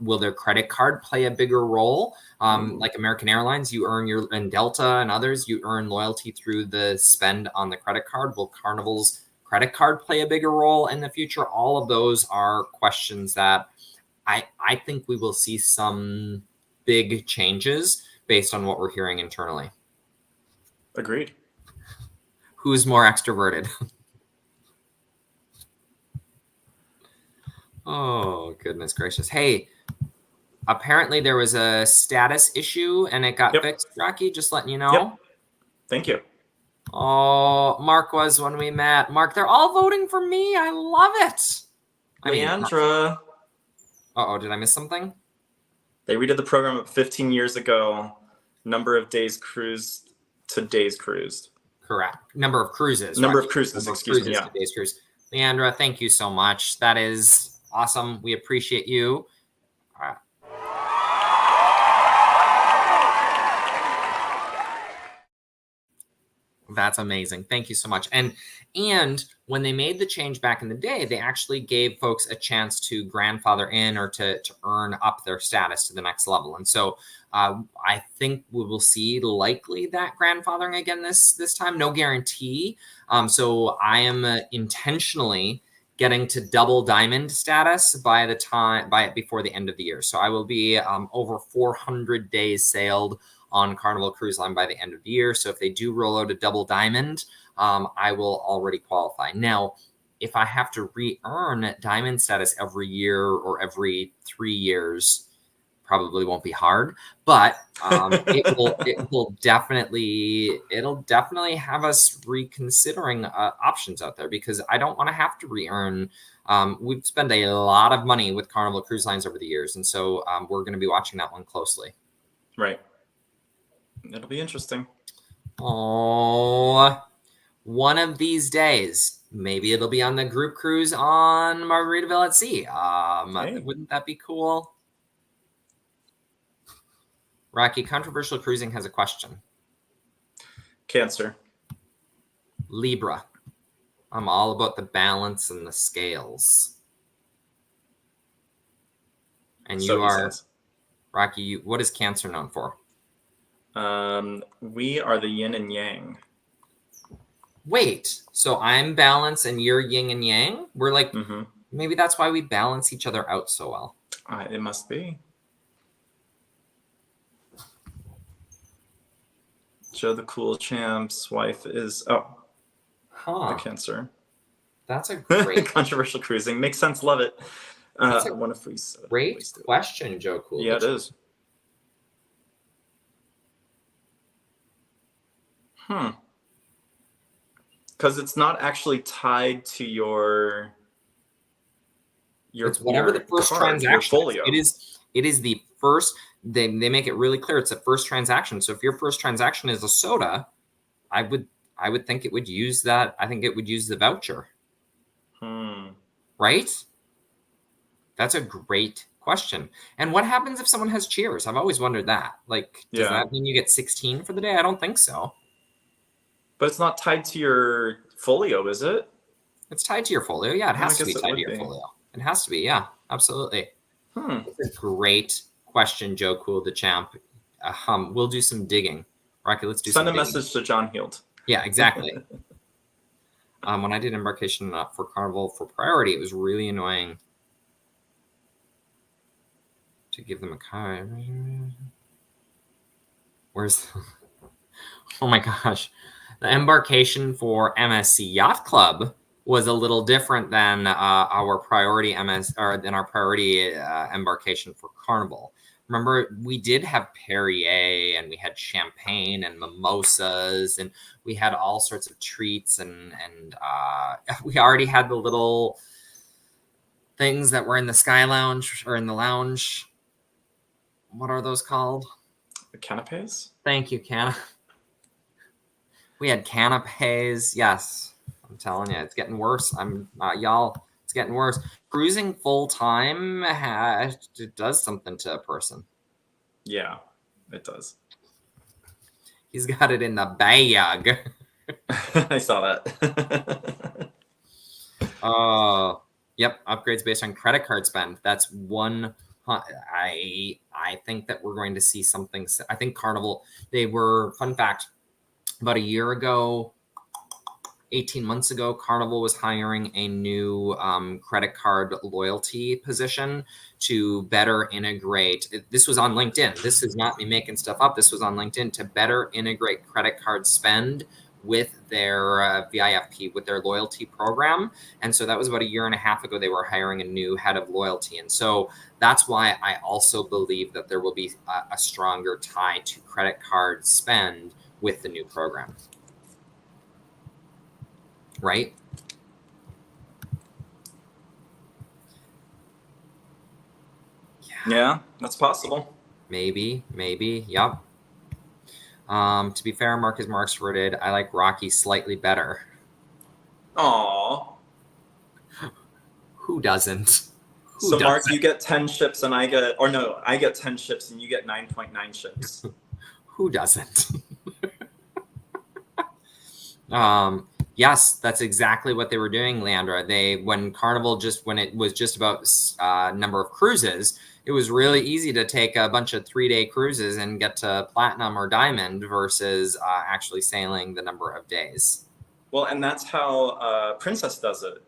will their credit card play a bigger role? Like American Airlines, you earn and Delta and others, you earn loyalty through the spend on the credit card. Will Carnival's credit card play a bigger role in the future? All of those are questions that I think we will see some big changes based on what we're hearing internally. Agreed. Who's more extroverted? Oh, goodness gracious. Hey, Apparently there was a status issue and it got Yep. fixed, Rocky, just letting you know. Yep. Thank you. Oh, Mark was when we met. Mark, they're all voting for me. I love it. Leandra. Uh-oh, did I miss something? They redid the program 15 years ago. Number of days cruised to days cruised. Correct. Number of cruises. Number Rocky. of cruises, excuse me. Yeah. To days cruise. Leandra, thank you so much. That is awesome. We appreciate you. That's amazing. Thank you so much. And when they made the change back in the day, they actually gave folks a chance to grandfather in or to earn up their status to the next level. And so I think we will see likely that grandfathering again this time. No guarantee. So I am intentionally getting to double diamond status before the end of the year. So I will be over 400 days sailed on Carnival Cruise Line by the end of the year. So if they do roll out a double diamond, I will already qualify. Now, if I have to re-earn diamond status every year or every 3 years, probably won't be hard, but it'll definitely have us reconsidering options out there, because I don't want to have to re-earn. We've spent a lot of money with Carnival Cruise Lines over the years, and so we're going to be watching that one closely. Right. It'll be interesting. Oh, one of these days, maybe it'll be on the group cruise on Margaritaville at Sea. Hey. Wouldn't that be cool? Rocky, Controversial Cruising has a question. Cancer. Libra. I'm all about the balance and the scales. And so you are, Rocky, what is Cancer known for? We are the yin and yang. Wait, so I'm balance and you're yin and yang? We're like, maybe that's why we balance each other out so well. It must be. Joe the Cool Champ's wife is the Cancer. That's a great Controversial Cruising makes sense. Love it. Great question, Joe Cool. Yeah, it is. Because it's not actually tied to your it's whatever the first transaction is. It is the first. They make it really clear it's the first transaction. So if your first transaction is a soda, I would think it would use that. I think it would use the voucher. Right? That's a great question. And what happens if someone has Cheers? I've always wondered that. Like, does that mean you get 16 for the day? I don't think so. But it's not tied to your folio, is it? It's tied to your folio. Yeah, it has to be tied to your folio. It has to be. Yeah, absolutely. It's a great question, Joe Cool, the champ. We'll do some digging. Rocky, let's do some digging. Send a message to John Heald. Yeah, exactly. When I did embarkation for Carnival for priority, it was really annoying to give them a card. Where's oh my gosh. The embarkation for MSC Yacht Club was a little different than our priority embarkation for Carnival. Remember, we did have Perrier and we had champagne and mimosas and we had all sorts of treats and we already had the little things that were in the Sky Lounge or in the lounge. What are those called? The canapes? Thank you, Canna. We had canapes. Yes, I'm telling you, it's getting worse. Y'all, it's getting worse. Cruising full time it does something to a person. Yeah, it does. He's got it in the bag. I saw that. Yep. Upgrades based on credit card spend. That's one. I think that we're going to see something. I think Carnival. They were, fun fact, about a year ago, 18 months ago, Carnival was hiring a new credit card loyalty position to better integrate. This was on LinkedIn. This is not me making stuff up. This was on LinkedIn to better integrate credit card spend with their VIFP, with their loyalty program. And so that was about a year and a half ago, they were hiring a new head of loyalty. And so that's why I also believe that there will be a stronger tie to credit card spend with the new program. Right? Yeah, that's possible. Maybe. Yep. To be fair, Mark is more extroverted. I like Rocky slightly better. Aww. Who doesn't? So Mark, you get 10 ships and I get 10 ships and you get 9.9 ships. Who doesn't? Yes, that's exactly what they were doing, Leandra. When it was just about number of cruises, it was really easy to take a bunch of 3-day cruises and get to platinum or diamond versus actually sailing the number of days. Well, and that's how Princess does it.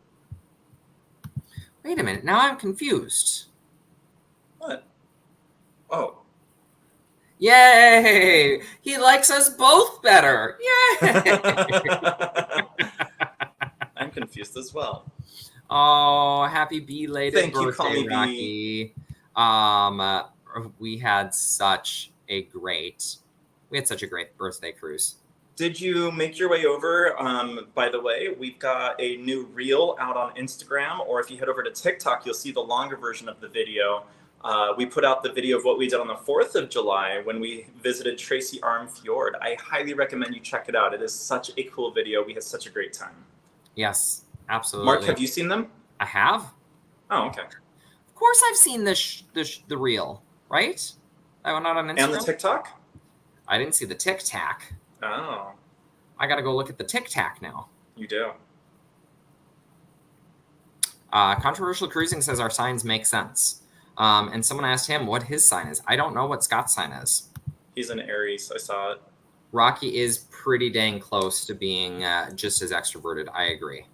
Wait a minute. Now I'm confused. What? Oh. Yay! He likes us both better. Yay! I'm confused as well. Oh, happy belated birthday, Rocky. We had such a great birthday cruise. Did you make your way over? By the way, we've got a new reel out on Instagram, or if you head over to TikTok, you'll see the longer version of the video. We put out the video of what we did on the 4th of July when we visited Tracy Arm Fjord. I highly recommend you check it out. It is such a cool video. We had such a great time. Yes, absolutely. Mark, have you seen them? I have. Oh, okay. Of course I've seen the reel, right? I went out on Instagram. And the TikTok? I didn't see the Tic-Tac. Oh. I got to go look at the Tic-Tac now. You do. Controversial Cruising says our signs make sense. And someone asked him what his sign is. I don't know what Scott's sign is. He's an Aries. I saw it. Rocky is pretty dang close to being just as extroverted. I agree.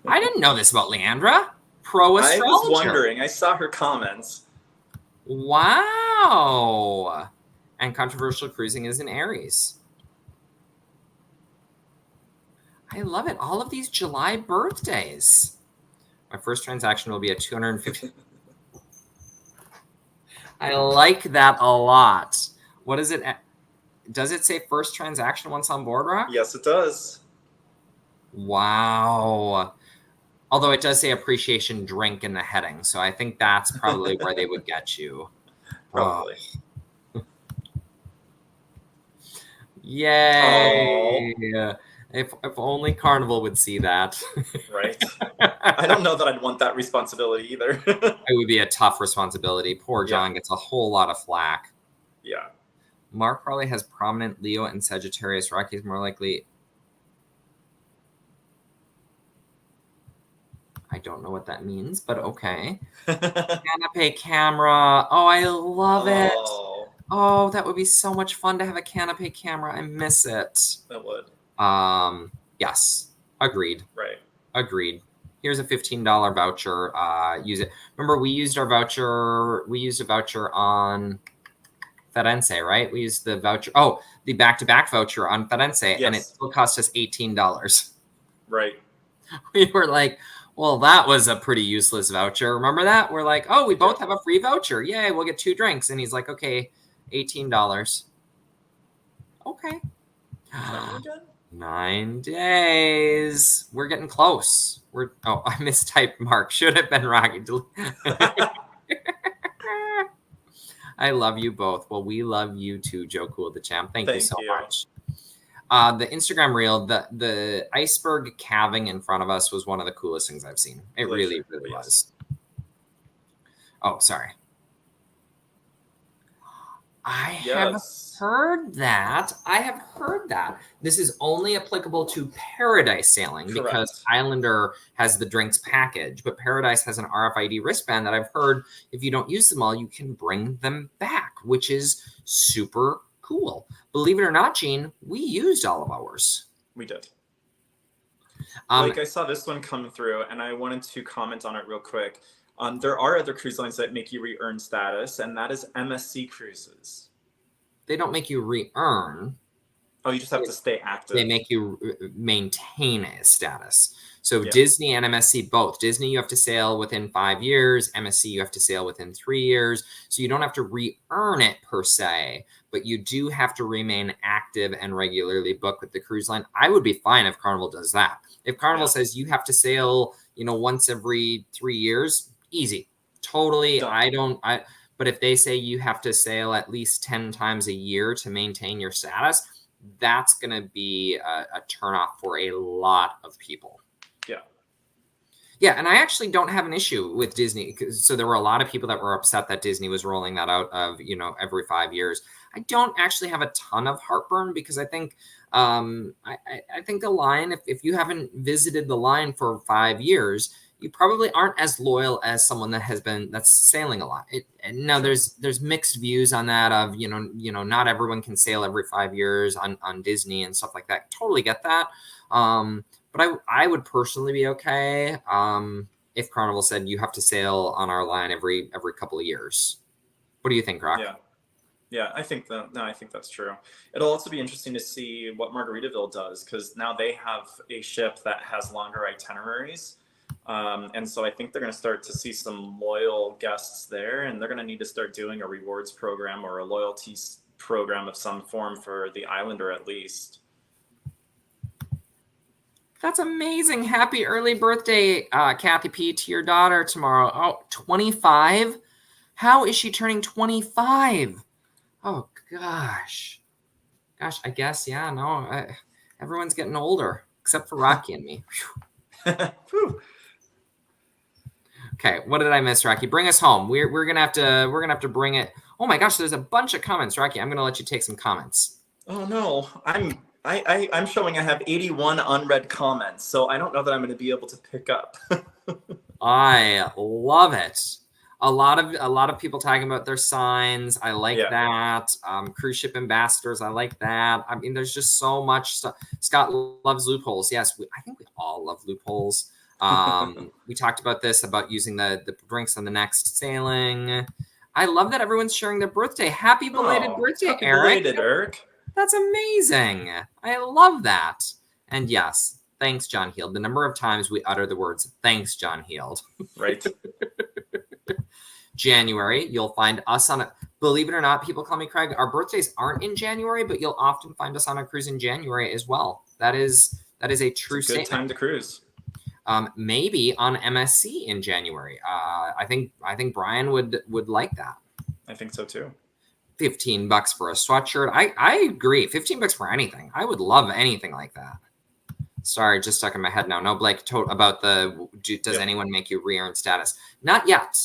I didn't know this about Leandra. Pro astrologer. I was wondering. I saw her comments. Wow. And Controversial Cruising is an Aries. I love it. All of these July birthdays. My first transaction will be at 250. I like that a lot. What is it? Does it say first transaction once on board, Rock? Yes, it does. Wow. Although it does say appreciation drink in the heading. So I think that's probably where they would get you. Probably. Yay. Oh. If only Carnival would see that. Right. I don't know that I'd want that responsibility either. It would be a tough responsibility. Poor John gets a whole lot of flack. Yeah. Mark probably has prominent Leo and Sagittarius. Rocky's more likely. I don't know what that means, but okay. Canopy camera. Oh, I love it. Oh, that would be so much fun to have a canopy camera. I miss it. That would. Yes. Agreed. Right. Agreed. Here's a $15 voucher. Use it. Remember, we used our voucher. We used a voucher on Firenze, right? We used the voucher. Oh, the back-to-back voucher on Firenze, yes. And it still cost us $18. Right. We were like, well, that was a pretty useless voucher. Remember that? We're like, oh, we both have a free voucher. Yay, we'll get 2 drinks. And he's like, okay, $18. Okay. 9 days. We're getting close. I mistyped Mark. Should have been Rocky. I love you both. Well, we love you too, Joe Cool the Champ. Thank you so much. The Instagram reel, the iceberg calving in front of us was one of the coolest things I've seen. It really was. Oh, sorry. I have heard that. This is only applicable to Paradise sailing because Islander has the drinks package, but Paradise has an RFID wristband that I've heard if you don't use them all, you can bring them back, which is super cool. Believe it or not, Gene, we used all of ours. We did. I saw this one come through and I wanted to comment on it real quick. There are other cruise lines that make you re-earn status, and that is MSC Cruises. They don't make you re-earn. Oh, you just have to stay They active. make you maintain a status. So Yeah. Disney and MSC both. Disney, you have to sail within 5 years. MSC, you have to sail within 3 years. So you don't have to re-earn it per se, but you do have to remain active and regularly book with the cruise line. I would be fine if Carnival does that. If Carnival Yeah. says you have to sail, once every 3 years, easy. Totally. Done. But if they say you have to sail at least 10 times a year to maintain your status, that's going to be a turnoff for a lot of people. Yeah. Yeah, and I actually don't have an issue with Disney. So there were a lot of people that were upset that Disney was rolling that out of, every 5 years. I don't actually have a ton of heartburn because I think I think the line, if you haven't visited the line for 5 years, you probably aren't as loyal as someone that's sailing a lot. Now there's mixed views on that of, not everyone can sail every 5 years on Disney and stuff like that. Totally get that. But I would personally be okay if Carnival said you have to sail on our line every couple of years. What do you think, Rock? Yeah. Yeah, I think that's true. It'll also be interesting to see what Margaritaville does, because now they have a ship that has longer itineraries. And so I think they're going to start to see some loyal guests there, and they're going to need to start doing a rewards program or a loyalty program of some form for the islander at least. That's amazing. Happy early birthday, Kathy P, to your daughter tomorrow. Oh, 25? How is she turning 25? Oh, gosh. Gosh, I guess, yeah, no. Everyone's getting older, except for Rocky and me. Okay, what did I miss, Rocky? Bring us home. We're gonna have to bring it. Oh my gosh, there's a bunch of comments, Rocky. I'm gonna let you take some comments. Oh no, I'm showing I have 81 unread comments, so I don't know that I'm going to be able to pick up. I love it. A lot of people talking about their signs. I like that. Cruise ship ambassadors. I like that. I mean, there's just so much stuff. Scott loves loopholes. Yes, I think we all love loopholes. We talked about this, about using the drinks on the next sailing. I love that everyone's sharing their birthday. Happy belated birthday, happy Eric. Belated, Eric. That's amazing. I love that. And yes, thanks, John Heald. The number of times we utter the words, thanks, John Heald. Right. January, you'll find us on a, believe it or not, people call me Craig. Our birthdays aren't in January, but you'll often find us on a cruise in January as well. That is a true it's a good statement. time to cruise. Maybe on MSC in January. I think Brian would like that. I think so too. $15 for a sweatshirt. I agree. $15 for anything. I would love anything like that. Sorry, just stuck in my head now. No, Blake, about does anyone make you re-earn status? Not yet.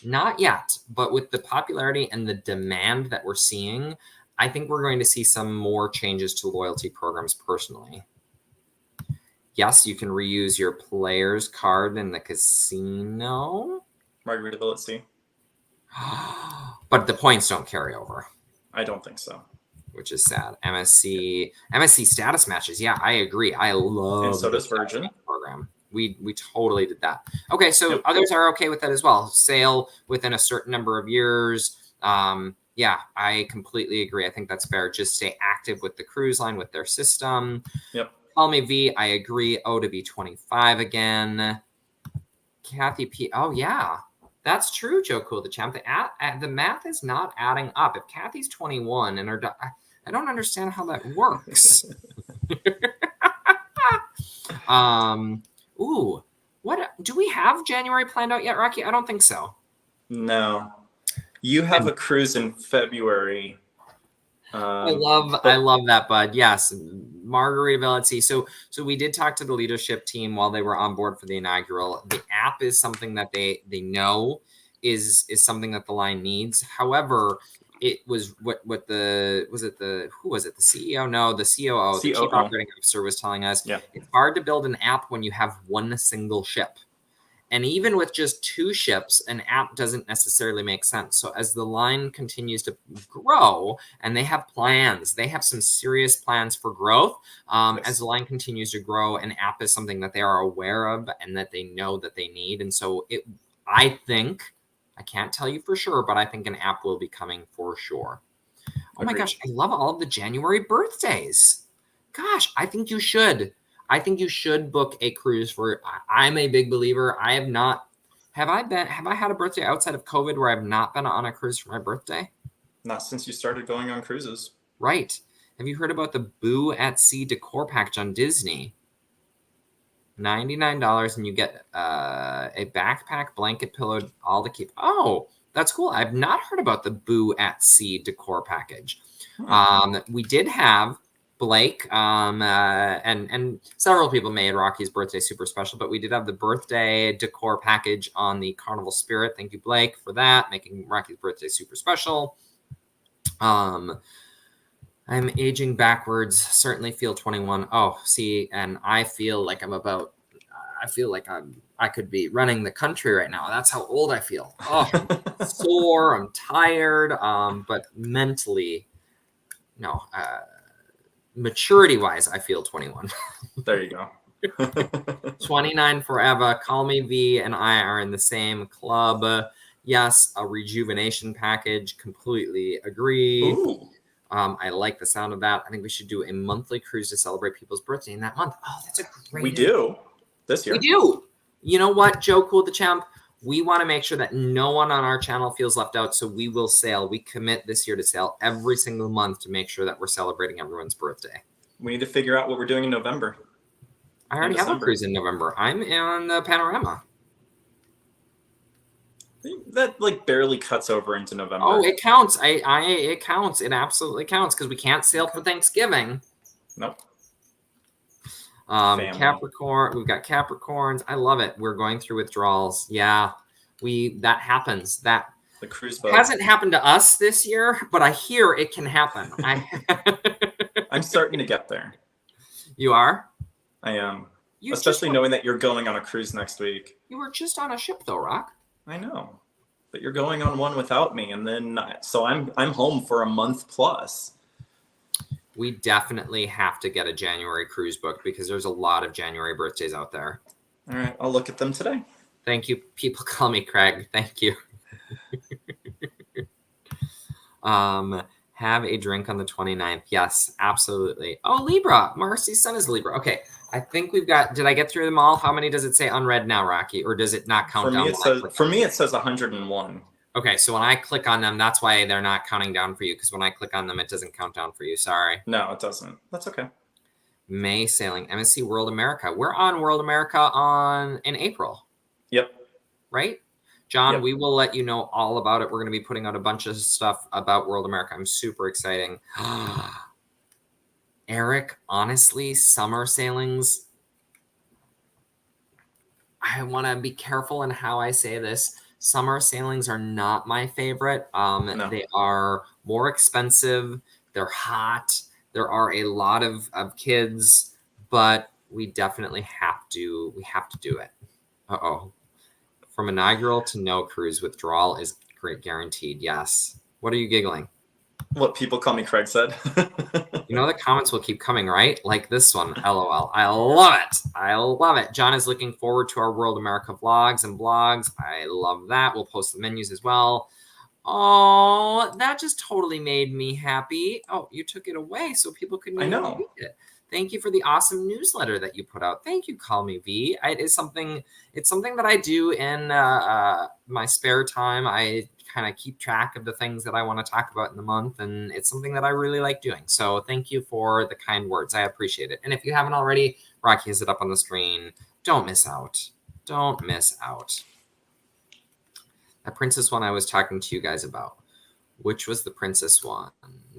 Not yet. But with the popularity and the demand that we're seeing, I think we're going to see some more changes to loyalty programs personally. Yes, you can reuse your player's card in the casino. Margaritaville at sea. But the points don't carry over. I don't think so. Which is sad. MSC status matches. Yeah, I agree. I love. And so does Virgin program. We totally did that. Okay, so others are okay with that as well. Sail within a certain number of years. Yeah, I completely agree. I think that's fair. Just stay active with the cruise line, with their system. Yep. Call me V. I agree. Oh, to be 25 again. Kathy P. Oh, yeah. That's true, Joe Cool, the champ. The math is not adding up. If Kathy's 21 and I don't understand how that works. Ooh, what do we have January planned out yet, Rocky? I don't think so. No, you have a cruise in February. I love that, bud. Yes, Margaritaville at sea. So we did talk to the leadership team while they were on board for the inaugural. The app is something that they know is something that the line needs. However, it was who was it? The CEO? No, the COO, the chief operating officer, was telling us it's hard to build an app when you have one single ship. And even with just two ships, an app doesn't necessarily make sense. So as the line continues to grow, and they have plans, they have some serious plans for growth. As the line continues to grow, an app is something that they are aware of and that they know that they need. And so I think, I can't tell you for sure, but I think an app will be coming for sure. Oh my gosh, I love all of the January birthdays. Gosh, I think you should. I think you should book a cruise for. I'm a big believer. I have not. Have I had a birthday outside of COVID where I've not been on a cruise for my birthday? Not since you started going on cruises. Right. Have you heard about the Boo at Sea decor package on Disney? $99 and you get a backpack, blanket, pillow, all to keep. Oh, that's cool. I've not heard about the Boo at Sea decor package. We did have Blake and several people made Rocky's birthday super special, but we did have the birthday decor package on the Carnival Spirit. Thank you, Blake, for that, making Rocky's birthday super special. I'm aging backwards. Certainly feel 21. Oh, see, and I feel like I could be running the country right now. That's how old I feel. Oh, I'm sore. I'm tired. But mentally, no. Maturity wise, I feel 21. There you go. 29 forever. Call me V and I are in the same club. Yes, a rejuvenation package. Completely agree. Ooh. I like the sound of that. I think we should do a monthly cruise to celebrate people's birthday in that month. Oh, that's a great idea. We do this year. We do. You know what, Joe Cool the Champ? We want to make sure that no one on our channel feels left out, so we will sail. We commit this year to sail every single month to make sure that we're celebrating everyone's birthday. We need to figure out what we're doing in November. I already have a cruise in November. I'm on the Panorama. That like barely cuts over into November. Oh, it counts. It counts. It absolutely counts because we can't sail for Thanksgiving. Nope. Capricorn. We've got Capricorns. I love it. We're going through withdrawals. Yeah, that happens. That the cruise boat hasn't happened to us this year, but I hear it can happen. I'm starting to get there. You are? I am. Especially knowing that you're going on a cruise next week. You were just on a ship though, Rock. I know. But you're going on one without me, and then so I'm home for a month plus. We definitely have to get a January cruise booked because there's a lot of January birthdays out there. All right, I'll look at them today. Thank you. People call me Craig. Thank you. Have a drink on the 29th. Yes, absolutely. Oh, Libra. Marcy's son is Libra. Okay. I think we've got, did I get through them all? How many does it say unread now, Rocky? Or does it not count down? For me, it says 101. Okay, so when I click on them, that's why they're not counting down for you, because when I click on them, it doesn't count down for you. Sorry. No, it doesn't. That's okay. May sailing, MSC World America. We're on World America in April. Yep. Right? John, yep. We will let you know all about it. We're going to be putting out a bunch of stuff about World America. I'm super exciting. Eric, honestly, summer sailings, I want to be careful in how I say this. Summer sailings are not my favorite. No. They are more expensive. They're hot. There are a lot of kids, but we definitely have to do it. Uh-oh. From inaugural to no cruise, withdrawal is guaranteed. Yes. What are you giggling? What people call me Craig said. You know, the comments will keep coming, right? Like this one, LOL. I love it. I love it. John is looking forward to our World America vlogs and blogs. I love that. We'll post the menus as well. Oh, that just totally made me happy. Oh, you took it away so people could read it. Thank you for the awesome newsletter that you put out. Thank you, Call Me V. It's something that I do in my spare time. I kind of keep track of the things that I want to talk about in the month, and it's something that I really like doing. So thank you for the kind words. I appreciate it. And if you haven't already, Rocky has it up on the screen. Don't miss out. Don't miss out. That princess one I was talking to you guys about. Which was the princess one?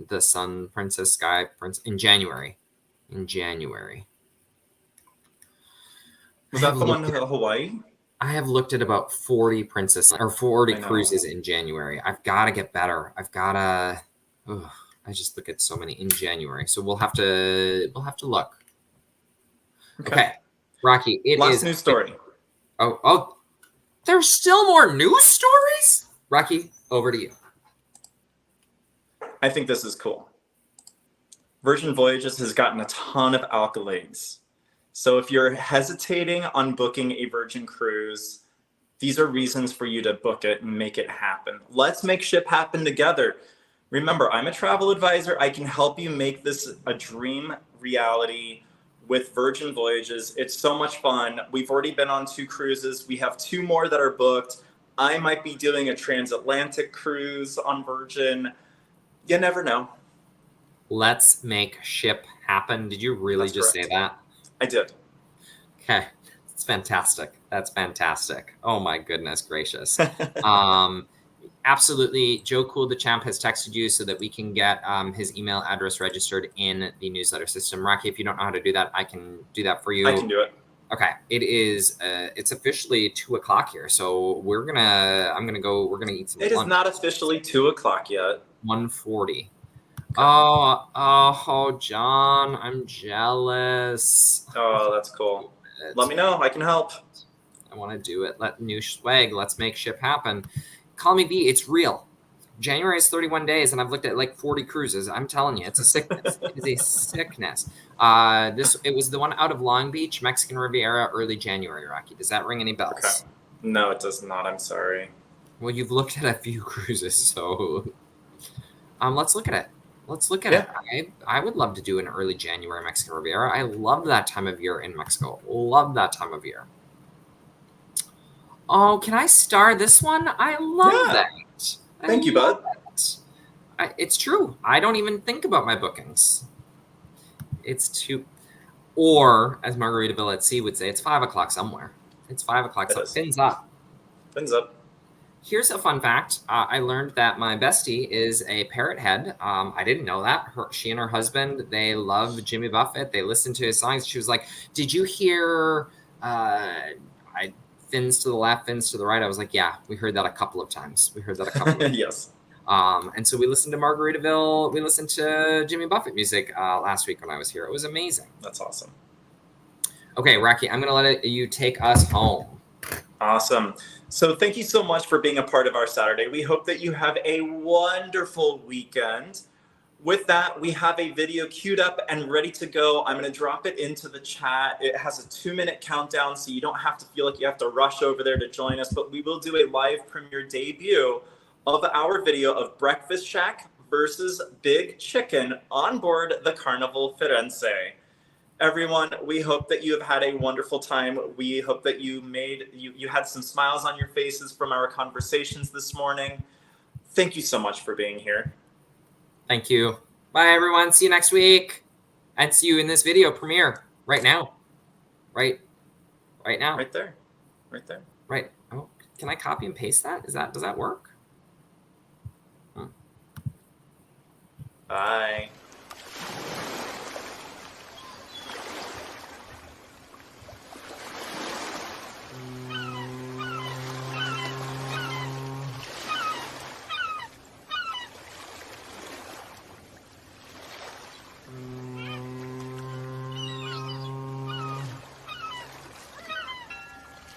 The sun princess, sky princess in January. In January. Was that the one in Hawaii? I have looked at about 40 cruises in January. I've got to get better. I just look at so many in January. So we'll have to look. Okay. Rocky, Last news story. Oh, there's still more news stories? Rocky, over to you. I think this is cool. Virgin Voyages has gotten a ton of accolades. So if you're hesitating on booking a Virgin cruise, these are reasons for you to book it and make it happen. Let's make ship happen together. Remember, I'm a travel advisor. I can help you make this a dream reality with Virgin Voyages. It's so much fun. We've already been on 2 cruises. We have 2 more that are booked. I might be doing a transatlantic cruise on Virgin. You never know. Let's make ship happen. Did you really That's just correct. say that? I did. Okay. It's fantastic. That's fantastic. Oh my goodness gracious. Absolutely. Joe Cool the Champ has texted you so that we can get his email address registered in the newsletter system. Rocky, if you don't know how to do that, I can do that for you. I can do it. Okay. It's officially 2:00 here. So we're going to eat some It lunch. is not officially 2:00 yet. 1:40. Oh, John, I'm jealous. Oh, that's cool. Let me know. I can help. I want to do it. New swag. Let's make ship happen. Call me B. It's real. January is 31 days, and I've looked at like 40 cruises. I'm telling you, it's a sickness. It is a sickness. It was the one out of Long Beach, Mexican Riviera, early January, Rocky. Does that ring any bells? Okay. No, it does not. I'm sorry. Well, you've looked at a few cruises, so let's look at it. Let's look at it. I would love to do an early January Mexican Riviera. I love that time of year in Mexico. Love that time of year. Oh, can I star this one? I love that. Thank you, bud. It's true. I don't even think about my bookings. It's too, or as Margaritaville at Sea would say, it's 5:00 somewhere. It's 5:00. So fins up. Fins up. Here's a fun fact. I learned that my bestie is a parrot head. I didn't know that. She and her husband, they love Jimmy Buffett. They listen to his songs. She was like, "Did you hear fins to the left, fins to the right?" I was like, "Yeah, we heard that a couple of times. Yes. And so we listened to Margaritaville. We listened to Jimmy Buffett music last week when I was here. It was amazing. That's awesome. Okay, Rocky, I'm going to let you take us home. Awesome. So thank you so much for being a part of our Saturday. We hope that you have a wonderful weekend. With that, we have a video queued up and ready to go. I'm going to drop it into the chat. It has a 2-minute countdown, so you don't have to feel like you have to rush over there to join us, but we will do a live premiere debut of our video of Breakfast Shack versus Big Chicken on board the Carnival Firenze. Everyone, we hope that you have had a wonderful time. We hope that you had some smiles on your faces from our conversations this morning. Thank you so much for being here. Thank you. Bye, everyone. See you next week. And see you in this video premiere right now. Right now. Right there. Right there. Right. Oh, can I copy and paste that? Does that work? Bye.